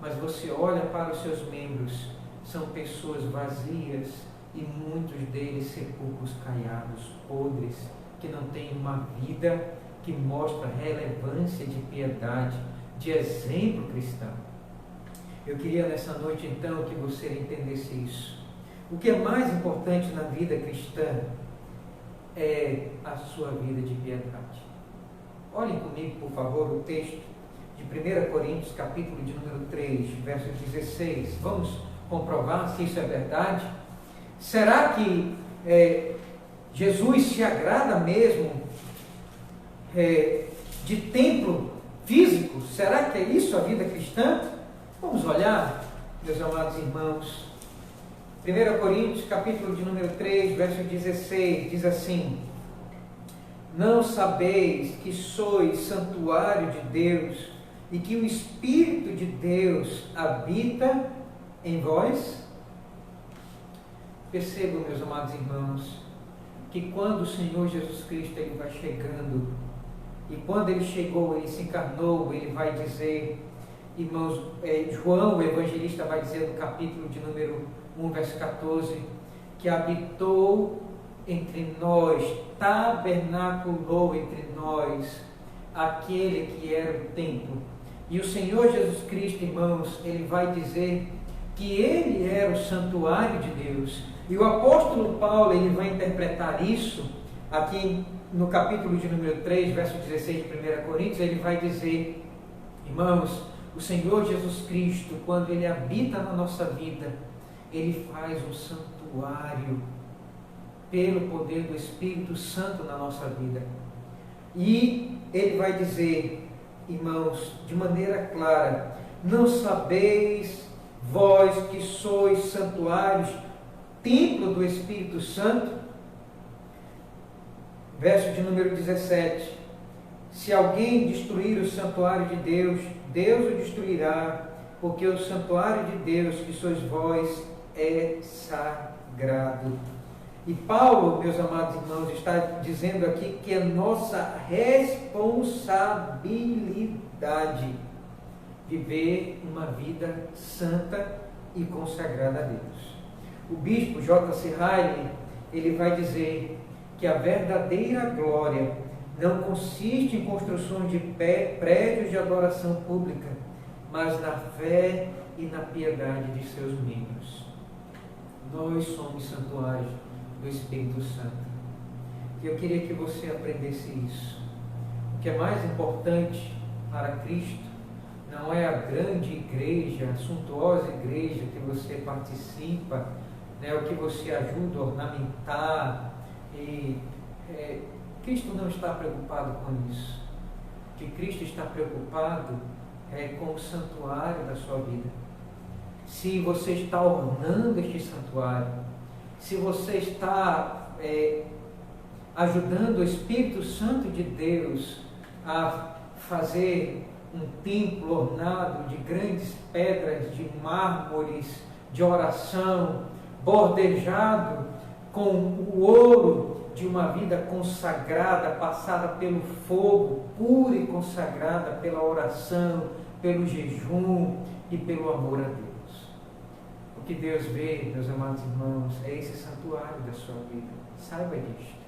A: mas você olha para os seus membros, são pessoas vazias e muitos deles sepulcros caiados, podres, que não têm uma vida que mostra relevância de piedade, de exemplo cristão. Eu queria nessa noite então que você entendesse isso. O que é mais importante na vida cristã é a sua vida de piedade. Olhem comigo, por favor, o texto de 1 Coríntios, capítulo de número 3, verso 16. Vamos comprovar se isso é verdade. Será que Jesus se agrada mesmo de templo físico? Será que é isso a vida cristã? Vamos olhar, meus amados irmãos. 1 1 Coríntios, capítulo de número 3, verso 16, diz assim: não sabeis que sois santuário de Deus e que o Espírito de Deus habita em vós? Percebam, meus amados irmãos, que quando o Senhor Jesus Cristo ele vai chegando, e quando ele chegou, ele se encarnou, ele vai dizer, irmãos, João, o evangelista, vai dizer no capítulo de número 1, verso 14, que habitou entre nós, tabernaculou entre nós aquele que era o templo. E o Senhor Jesus Cristo, irmãos, ele vai dizer que ele era o santuário de Deus. E o apóstolo Paulo, ele vai interpretar isso aqui no capítulo de número 3, verso 16 de 1 Coríntios, ele vai dizer, irmãos, o Senhor Jesus Cristo, quando ele habita na nossa vida, ele faz um santuário pelo poder do Espírito Santo na nossa vida. E ele vai dizer, irmãos, de maneira clara: não sabeis vós que sois santuários, templo do Espírito Santo? Verso de número 17: se alguém destruir o santuário de Deus, Deus o destruirá, porque o santuário de Deus, que sois vós, é sagrado. E Paulo, meus amados irmãos, está dizendo aqui que é nossa responsabilidade viver uma vida santa e consagrada a Deus. O bispo J.C. Riley, ele vai dizer que a verdadeira glória não consiste em construções de prédios de adoração pública, mas na fé e na piedade de seus membros. Nós somos santuários do Espírito Santo. E eu queria que você aprendesse isso. O que é mais importante para Cristo não é a grande igreja, a suntuosa igreja que você participa, né, o que você ajuda a ornamentar. Cristo não está preocupado com isso. O que Cristo está preocupado é com o santuário da sua vida. Se você está ornando este santuário, se você está ajudando o Espírito Santo de Deus a fazer um templo ornado de grandes pedras, de mármores, de oração, bordejado com o ouro de uma vida consagrada, passada pelo fogo, pura e consagrada pela oração, pelo jejum e pelo amor a Deus. O que Deus vê, meus amados irmãos, é esse santuário da sua vida. Saiba disto.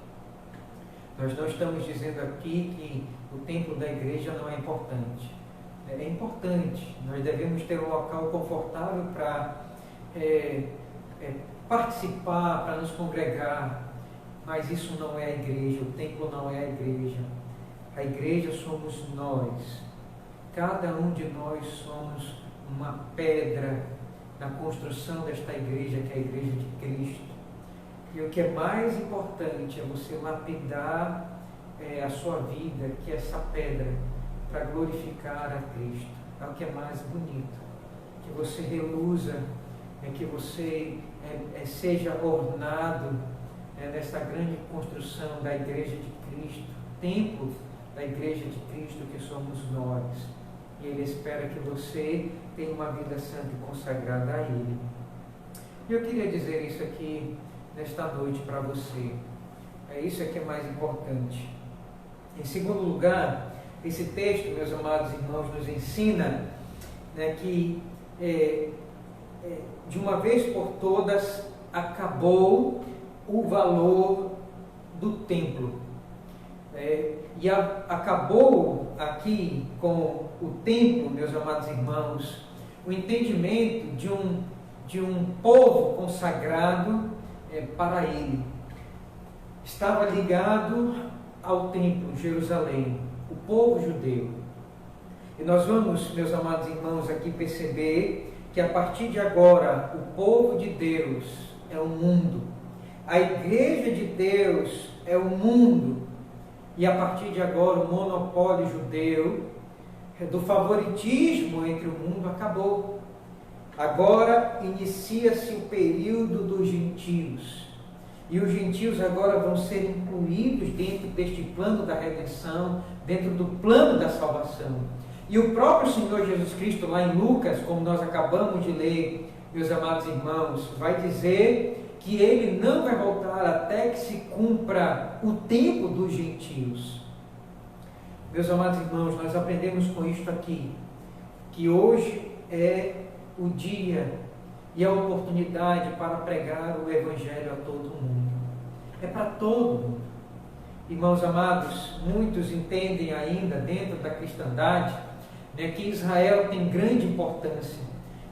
A: Nós não estamos dizendo aqui que o templo da igreja não é importante. É importante. Nós devemos ter um local confortável para participar, para nos congregar. Mas isso não é a igreja. O templo não é a igreja. A igreja somos nós. Cada um de nós somos uma pedra na construção desta igreja, que é a igreja de Cristo. E o que é mais importante é você lapidar a sua vida, que é essa pedra, para glorificar a Cristo. É o que é mais bonito. Que você reluza, que você seja ornado nessa grande construção da igreja de Cristo, templo da igreja de Cristo que somos nós. E Ele espera que você tenha uma vida santa e consagrada a Ele. E eu queria dizer isso aqui nesta noite para você. Isso que é mais importante. Em segundo lugar, esse texto, meus amados irmãos, nos ensina, né, que de uma vez por todas acabou o valor do templo. E acabou aqui com o templo, meus amados irmãos, o entendimento de um povo consagrado para Ele. Estava ligado ao templo, Jerusalém, o povo judeu. E nós vamos, meus amados irmãos, aqui perceber que a partir de agora o povo de Deus é o mundo, a igreja de Deus é o mundo, e a partir de agora o monopólio judeu do favoritismo entre o mundo acabou. Agora inicia-se o período dos gentios. E os gentios agora vão ser incluídos dentro deste plano da redenção, dentro do plano da salvação. E o próprio Senhor Jesus Cristo, lá em Lucas, como nós acabamos de ler, meus amados irmãos, vai dizer que Ele não vai voltar até que se cumpra o tempo dos gentios. Meus amados irmãos, nós aprendemos com isto aqui, que hoje é o dia e a oportunidade para pregar o Evangelho a todo mundo. É para todo mundo. Irmãos amados, muitos entendem ainda dentro da cristandade, né, que Israel tem grande importância.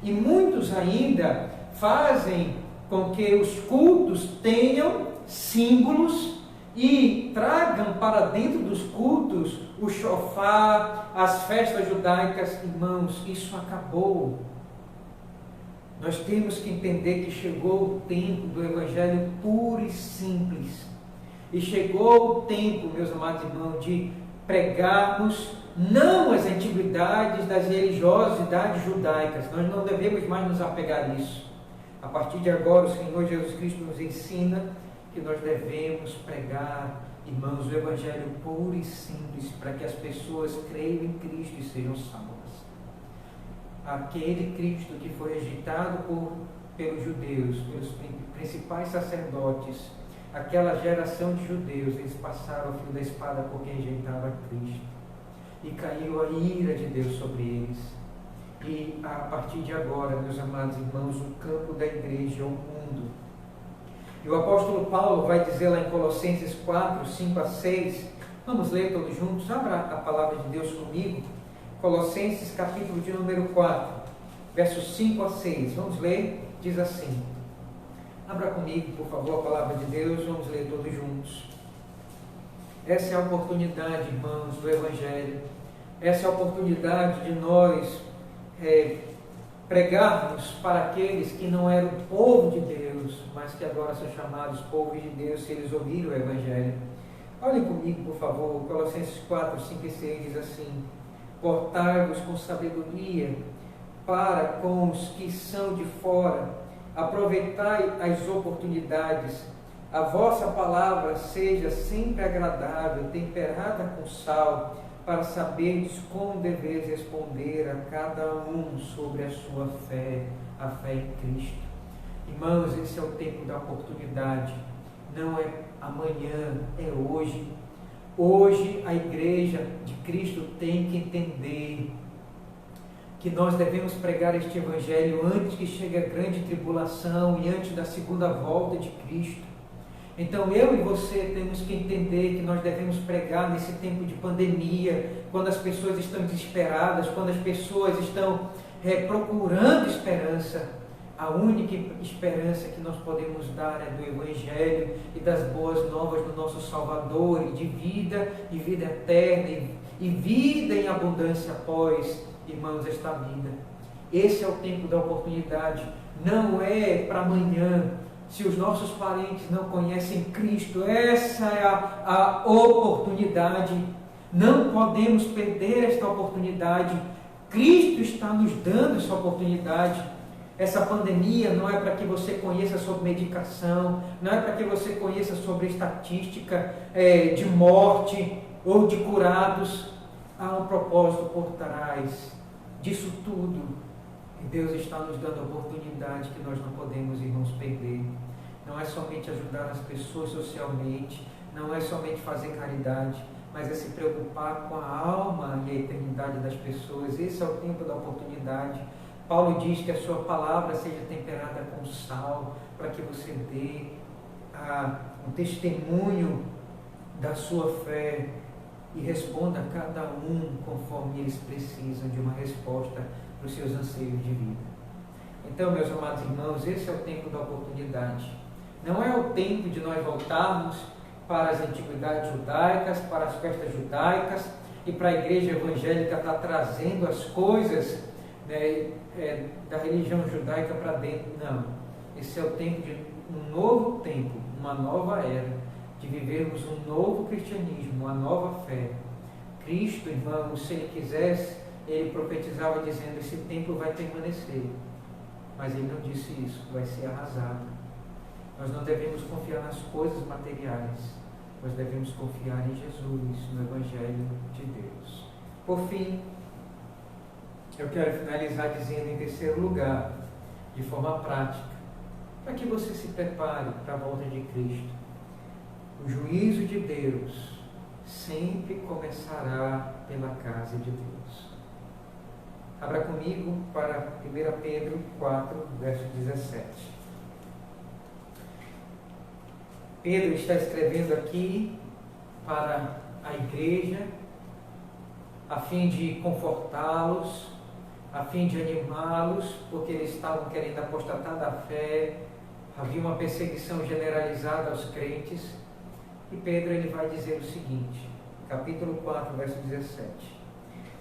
A: E muitos ainda fazem com que os cultos tenham símbolos e tragam para dentro dos cultos o shofar, as festas judaicas. Irmãos, isso acabou. Nós temos que entender que chegou o tempo do Evangelho puro e simples. E chegou o tempo, meus amados irmãos, de pregarmos não as antiguidades das religiosidades judaicas. Nós não devemos mais nos apegar a isso. A partir de agora, o Senhor Jesus Cristo nos ensina que nós devemos pregar, irmãos, o Evangelho puro e simples, para que as pessoas creiam em Cristo e sejam salvas. Aquele Cristo que foi rejeitado pelos judeus, pelos principais sacerdotes, aquela geração de judeus, eles passaram ao fio da espada porque rejeitaram Cristo. E caiu a ira de Deus sobre eles. E a partir de agora, meus amados irmãos, o campo da igreja é o mundo. E o apóstolo Paulo vai dizer lá em Colossenses 4, 5 a 6, vamos ler todos juntos, abra a palavra de Deus comigo, Colossenses capítulo de número 4, versos 5 a 6, vamos ler, diz assim, abra comigo, por favor, a palavra de Deus, vamos ler todos juntos. Essa é a oportunidade, irmãos, do Evangelho, essa é a oportunidade de nós pregarmos para aqueles que não eram povo de Deus, mas que agora são chamados povo de Deus, se eles ouviram o Evangelho. Olhem comigo, por favor, Colossenses 4, 5 e 6 diz assim, portai-vos com sabedoria para com os que são de fora, aproveitai as oportunidades, a vossa palavra seja sempre agradável, temperada com sal, para saberdes como deveis responder a cada um sobre a sua fé, a fé em Cristo. Irmãos, esse é o tempo da oportunidade, não é amanhã, é hoje. Hoje a igreja de Cristo tem que entender que nós devemos pregar este Evangelho antes que chegue a grande tribulação e antes da segunda volta de Cristo. Então eu e você temos que entender que nós devemos pregar nesse tempo de pandemia, quando as pessoas estão desesperadas, quando as pessoas estão procurando esperança. A única esperança que nós podemos dar é do Evangelho e das boas novas do nosso Salvador, e de vida e vida eterna, e vida em abundância após, irmãos, esta vida. Esse é o tempo da oportunidade, não é para amanhã. Se os nossos parentes não conhecem Cristo, essa é a oportunidade. Não podemos perder esta oportunidade. Cristo está nos dando essa oportunidade. Essa pandemia não é para que você conheça sobre medicação, não é para que você conheça sobre estatística de morte ou de curados. Há um propósito por trás disso tudo. E Deus está nos dando a oportunidade que nós não podemos, irmãos, perder. Não é somente ajudar as pessoas socialmente, não é somente fazer caridade, mas é se preocupar com a alma e a eternidade das pessoas. Esse é o tempo da oportunidade. Paulo diz que a sua palavra seja temperada com sal, para que você dê um testemunho da sua fé e responda a cada um conforme eles precisam de uma resposta para os seus anseios de vida. Então, meus amados irmãos, esse é o tempo da oportunidade. Não é o tempo de nós voltarmos para as antiguidades judaicas, para as festas judaicas e para a igreja evangélica estar trazendo as coisas da religião judaica para dentro. Não. Esse é o tempo de um novo tempo, uma nova era, de vivermos um novo cristianismo, uma nova fé. Cristo, irmãos, se Ele quisesse, Ele profetizava dizendo, esse templo vai permanecer. mas ele não disse isso, vai ser arrasada. Nós não devemos confiar nas coisas materiais, nós devemos confiar em Jesus, no Evangelho de Deus. Por fim, eu quero finalizar dizendo, em terceiro lugar, de forma prática, para que você se prepare para a volta de Cristo. O juízo de Deus sempre começará pela casa de Deus. Abra comigo para 1 Pedro 4, verso 17. Pedro está escrevendo aqui para a igreja, a fim de confortá-los, a fim de animá-los, porque eles estavam querendo apostatar da fé, havia uma perseguição generalizada aos crentes, e Pedro ele vai dizer o seguinte, capítulo 4, verso 17: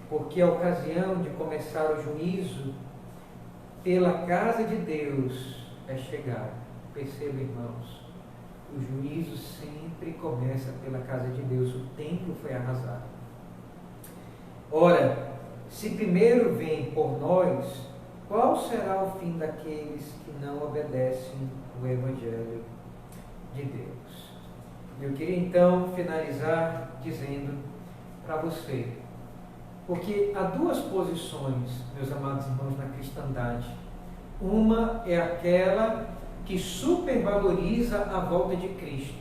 A: porque a ocasião de começar o juízo pela casa de Deus é chegada. Perceba, irmãos, o juízo sempre começa pela casa de Deus, o templo foi arrasado. Ora, se primeiro vem por nós, qual será o fim daqueles que não obedecem o Evangelho de Deus? Eu queria então finalizar dizendo para você, porque há duas posições, meus amados irmãos, na cristandade. Uma é aquela que supervaloriza a volta de Cristo,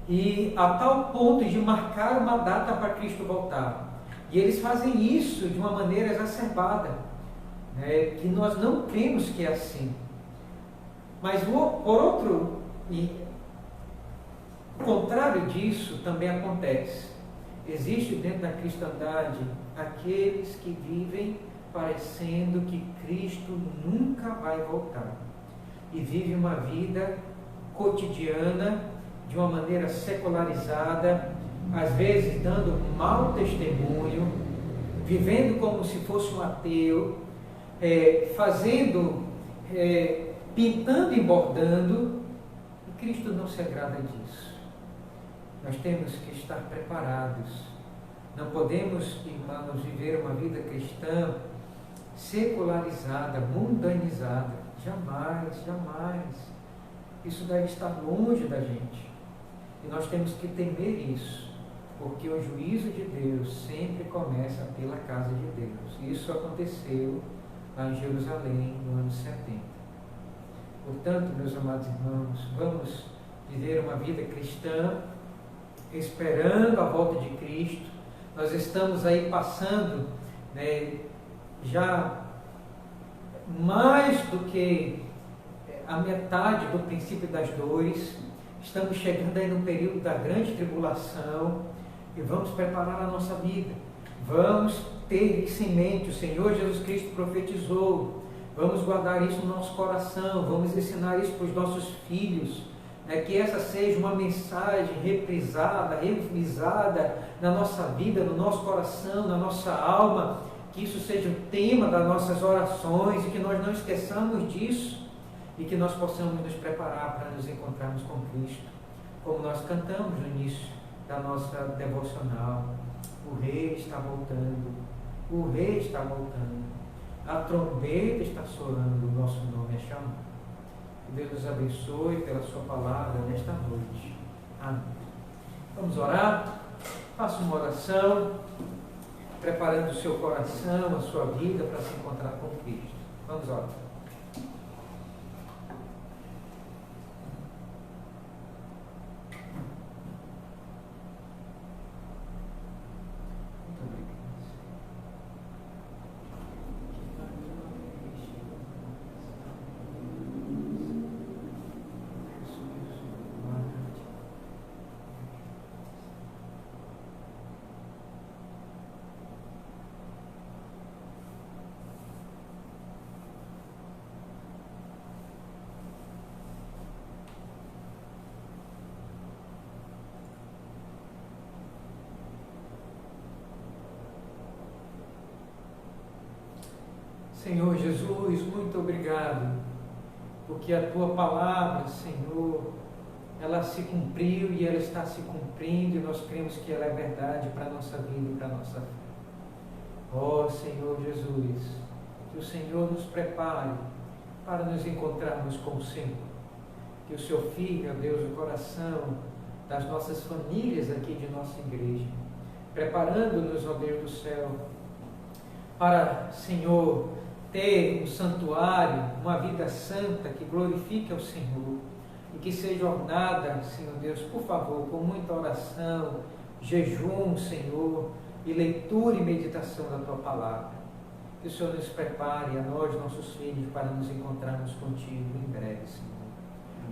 A: e a tal ponto de marcar uma data para Cristo voltar. E eles fazem isso de uma maneira exacerbada, né, que nós não cremos que é assim. Mas por outro, e o contrário disso também acontece. Existe dentro da cristandade aqueles que vivem parecendo que Cristo nunca vai voltar, e vive uma vida cotidiana de uma maneira secularizada, às vezes dando mau testemunho, vivendo como se fosse um ateu, pintando e bordando, e Cristo não se agrada disso. Nós temos que estar preparados. Não podemos, irmãos, viver uma vida cristã secularizada, mundanizada. Jamais, jamais. Isso deve estar longe da gente. E nós temos que temer isso, porque o juízo de Deus sempre começa pela casa de Deus. Isso aconteceu lá em Jerusalém no ano 70. Portanto, meus amados irmãos, vamos viver uma vida cristã esperando a volta de Cristo. Nós estamos aí passando, né, já mais do que a metade do princípio das dores. Estamos chegando aí no período da grande tribulação, e vamos preparar a nossa vida. Vamos ter isso em mente. O Senhor Jesus Cristo profetizou. Vamos guardar isso no nosso coração. Vamos ensinar isso para os nossos filhos. Que essa seja uma mensagem reprisada, revisada na nossa vida, no nosso coração, na nossa alma. Que isso seja o tema das nossas orações, e que nós não esqueçamos disso, e que nós possamos nos preparar para nos encontrarmos com Cristo, como nós cantamos no início da nossa devocional. O Rei está voltando, o Rei está voltando, a trombeta está soando, o nosso nome é chamado. Que Deus nos abençoe pela sua palavra nesta noite. Amém. Vamos orar? Faça uma oração, preparando o seu coração, a sua vida para se encontrar com Cristo. Vamos orar. Senhor Jesus, muito obrigado, porque a Tua palavra, Senhor, ela se cumpriu e ela está se cumprindo, e nós cremos que ela é verdade para a nossa vida e para a nossa fé. Ó Senhor Jesus, que o Senhor nos prepare para nos encontrarmos com o Senhor. Que o Senhor fique, ó Deus, o coração das nossas famílias aqui de nossa igreja, preparando-nos, ó Deus do céu, para, Senhor, ter um santuário, uma vida santa que glorifique ao Senhor e que seja ornada, Senhor Deus, por favor, com muita oração, jejum, Senhor, e leitura e meditação da Tua Palavra. Que o Senhor nos prepare, a nós, nossos filhos, para nos encontrarmos contigo em breve, Senhor.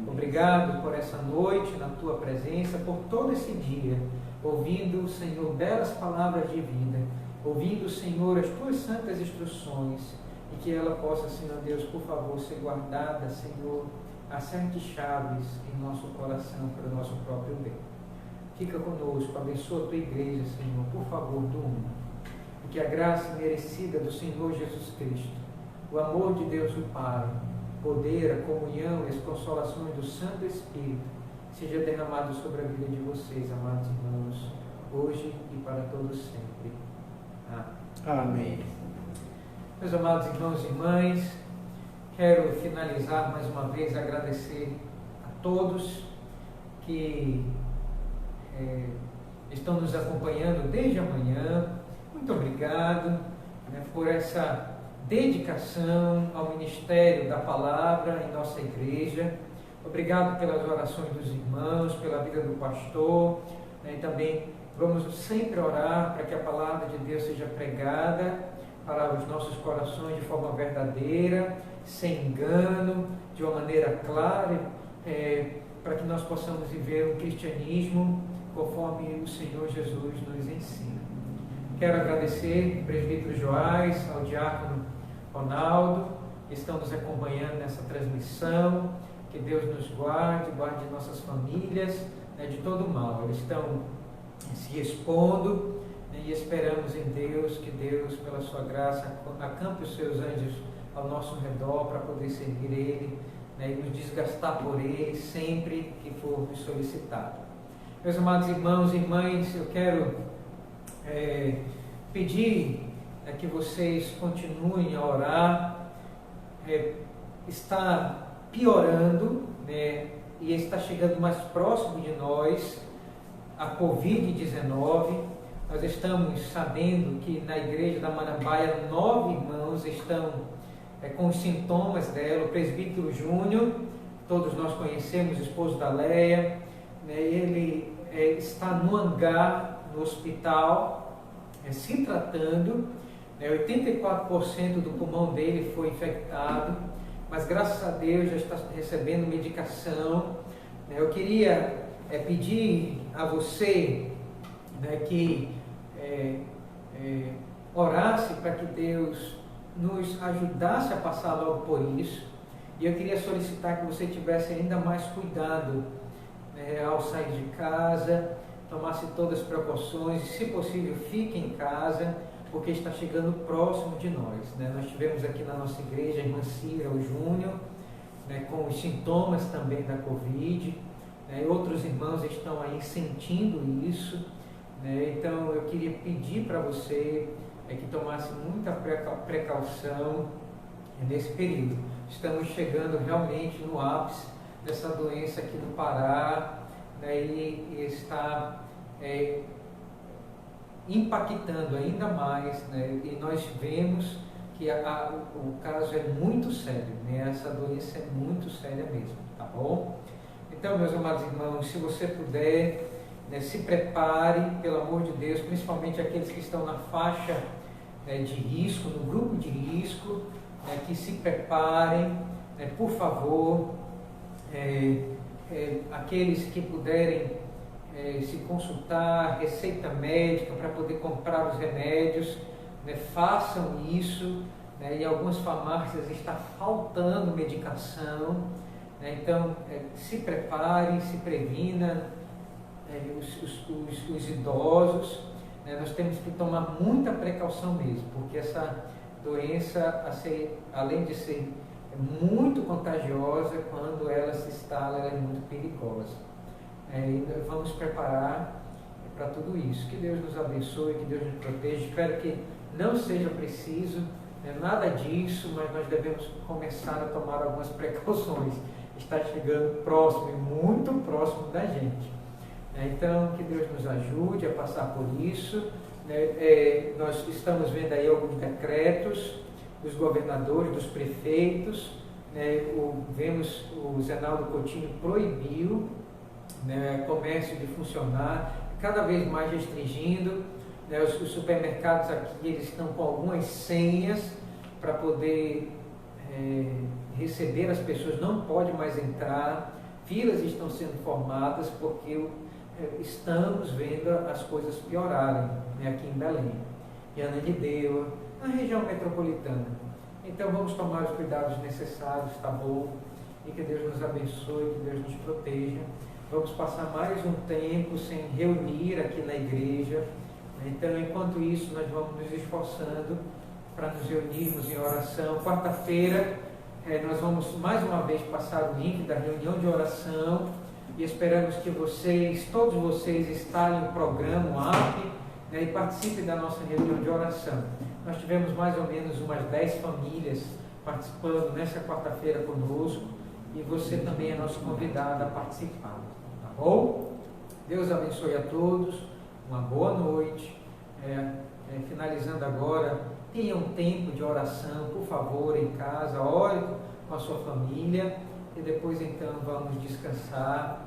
A: Obrigado por essa noite na Tua presença, por todo esse dia, ouvindo, Senhor, belas palavras de vida, ouvindo, Senhor, as Tuas santas instruções, e que ela possa, Senhor Deus, por favor, ser guardada, Senhor, a sete chaves em nosso coração para o nosso próprio bem. Fica conosco, abençoa a Tua igreja, Senhor, por favor, durma. E que a graça merecida do Senhor Jesus Cristo, o amor de Deus o Pai, poder, a comunhão e as consolações do Santo Espírito seja derramado sobre a vida de vocês, amados irmãos, hoje e para todos sempre.
C: Amém.
A: Meus amados irmãos e irmãs, quero finalizar mais uma vez, agradecer a todos que estão nos acompanhando desde amanhã. Muito obrigado por essa dedicação ao ministério da palavra em nossa igreja. Obrigado pelas orações dos irmãos, pela vida do pastor, e também vamos sempre orar para que a palavra de Deus seja pregada para os nossos corações de forma verdadeira, sem engano, de uma maneira clara, para que nós possamos viver um cristianismo conforme o Senhor Jesus nos ensina. Quero agradecer ao presbítero Joás, ao diácono Ronaldo, que estão nos acompanhando nessa transmissão. Que Deus nos guarde nossas famílias de todo mal. Eles estão se expondo, e esperamos em Deus que Deus, pela sua graça, acampe os seus anjos ao nosso redor para poder servir Ele, e nos desgastar por Ele sempre que for solicitado. Meus amados irmãos e irmãs, eu quero pedir que vocês continuem a orar. Está piorando, e está chegando mais próximo de nós a Covid-19. Nós estamos sabendo que na igreja da Marambaia 9 irmãos estão com os sintomas dela. O presbítero Júnior, todos nós conhecemos, esposo da Leia, ele está no hangar, no hospital, se tratando. 84% do pulmão dele foi infectado, mas graças a Deus já está recebendo medicação. Eu queria pedir a você que orasse para que Deus nos ajudasse a passar logo por isso. E eu queria solicitar que você tivesse ainda mais cuidado ao sair de casa, tomasse todas as precauções, e se possível fique em casa, porque está chegando próximo de nós. Nós tivemos aqui na nossa igreja a irmã Cira, o Júnior, com os sintomas também da Covid, outros irmãos estão aí sentindo isso, então eu queria pedir para você que tomasse muita precaução nesse período. Estamos chegando realmente no ápice dessa doença aqui no Pará, e está impactando ainda mais, e nós vemos que o caso é muito sério, essa doença é muito séria mesmo, tá bom? Então, meus amados irmãos, se você puder, se prepare, pelo amor de Deus, principalmente aqueles que estão na faixa de risco, no grupo de risco, que se preparem, por favor, aqueles que puderem se consultar, receita médica para poder comprar os remédios, façam isso. Em algumas farmácias está faltando medicação, então se preparem, se previna, os idosos, nós temos que tomar muita precaução mesmo, porque essa doença, além de ser muito contagiosa, quando ela se instala, ela é muito perigosa. E vamos preparar para tudo isso. Que Deus nos abençoe, que Deus nos proteja. Espero que não seja preciso Não é nada disso, mas nós devemos começar a tomar algumas precauções. Está chegando próximo e muito próximo da gente. Então, que Deus nos ajude a passar por isso. Nós estamos vendo aí alguns decretos dos governadores, dos prefeitos. Vemos o Zenaldo Coutinho proibiu o comércio de funcionar, cada vez mais restringindo. Os supermercados aqui, eles estão com algumas senhas para poder receber as pessoas, não pode mais entrar, filas estão sendo formadas porque estamos vendo as coisas piorarem aqui em Belém, em Ananindeua, na região metropolitana. Então vamos tomar os cuidados necessários, tá bom? E que Deus nos abençoe, que Deus nos proteja. Vamos passar mais um tempo sem reunir aqui na igreja. Então, enquanto isso, nós vamos nos esforçando para nos reunirmos em oração. Quarta-feira, nós vamos mais uma vez passar o link da reunião de oração e esperamos que vocês, todos vocês, instalem o programa, o app, e participem da nossa reunião de oração. Nós tivemos mais ou menos umas 10 famílias participando nessa quarta-feira conosco e você também é nosso convidado a participar, tá bom? Deus abençoe a todos. Uma boa noite. Finalizando agora, tenha um tempo de oração, por favor, em casa, ore com a sua família e depois então vamos descansar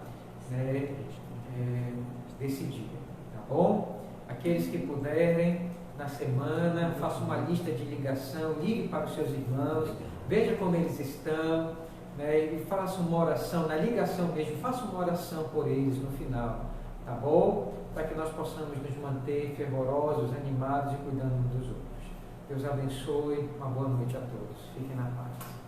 A: desse dia, tá bom? Aqueles que puderem, na semana, faça uma lista de ligação, ligue para os seus irmãos, veja como eles estão, e faça uma oração, na ligação mesmo, faça uma oração por eles no final, tá bom? Para que nós possamos nos manter fervorosos, animados e cuidando uns dos outros. Deus abençoe, uma boa noite a todos. Fiquem na paz.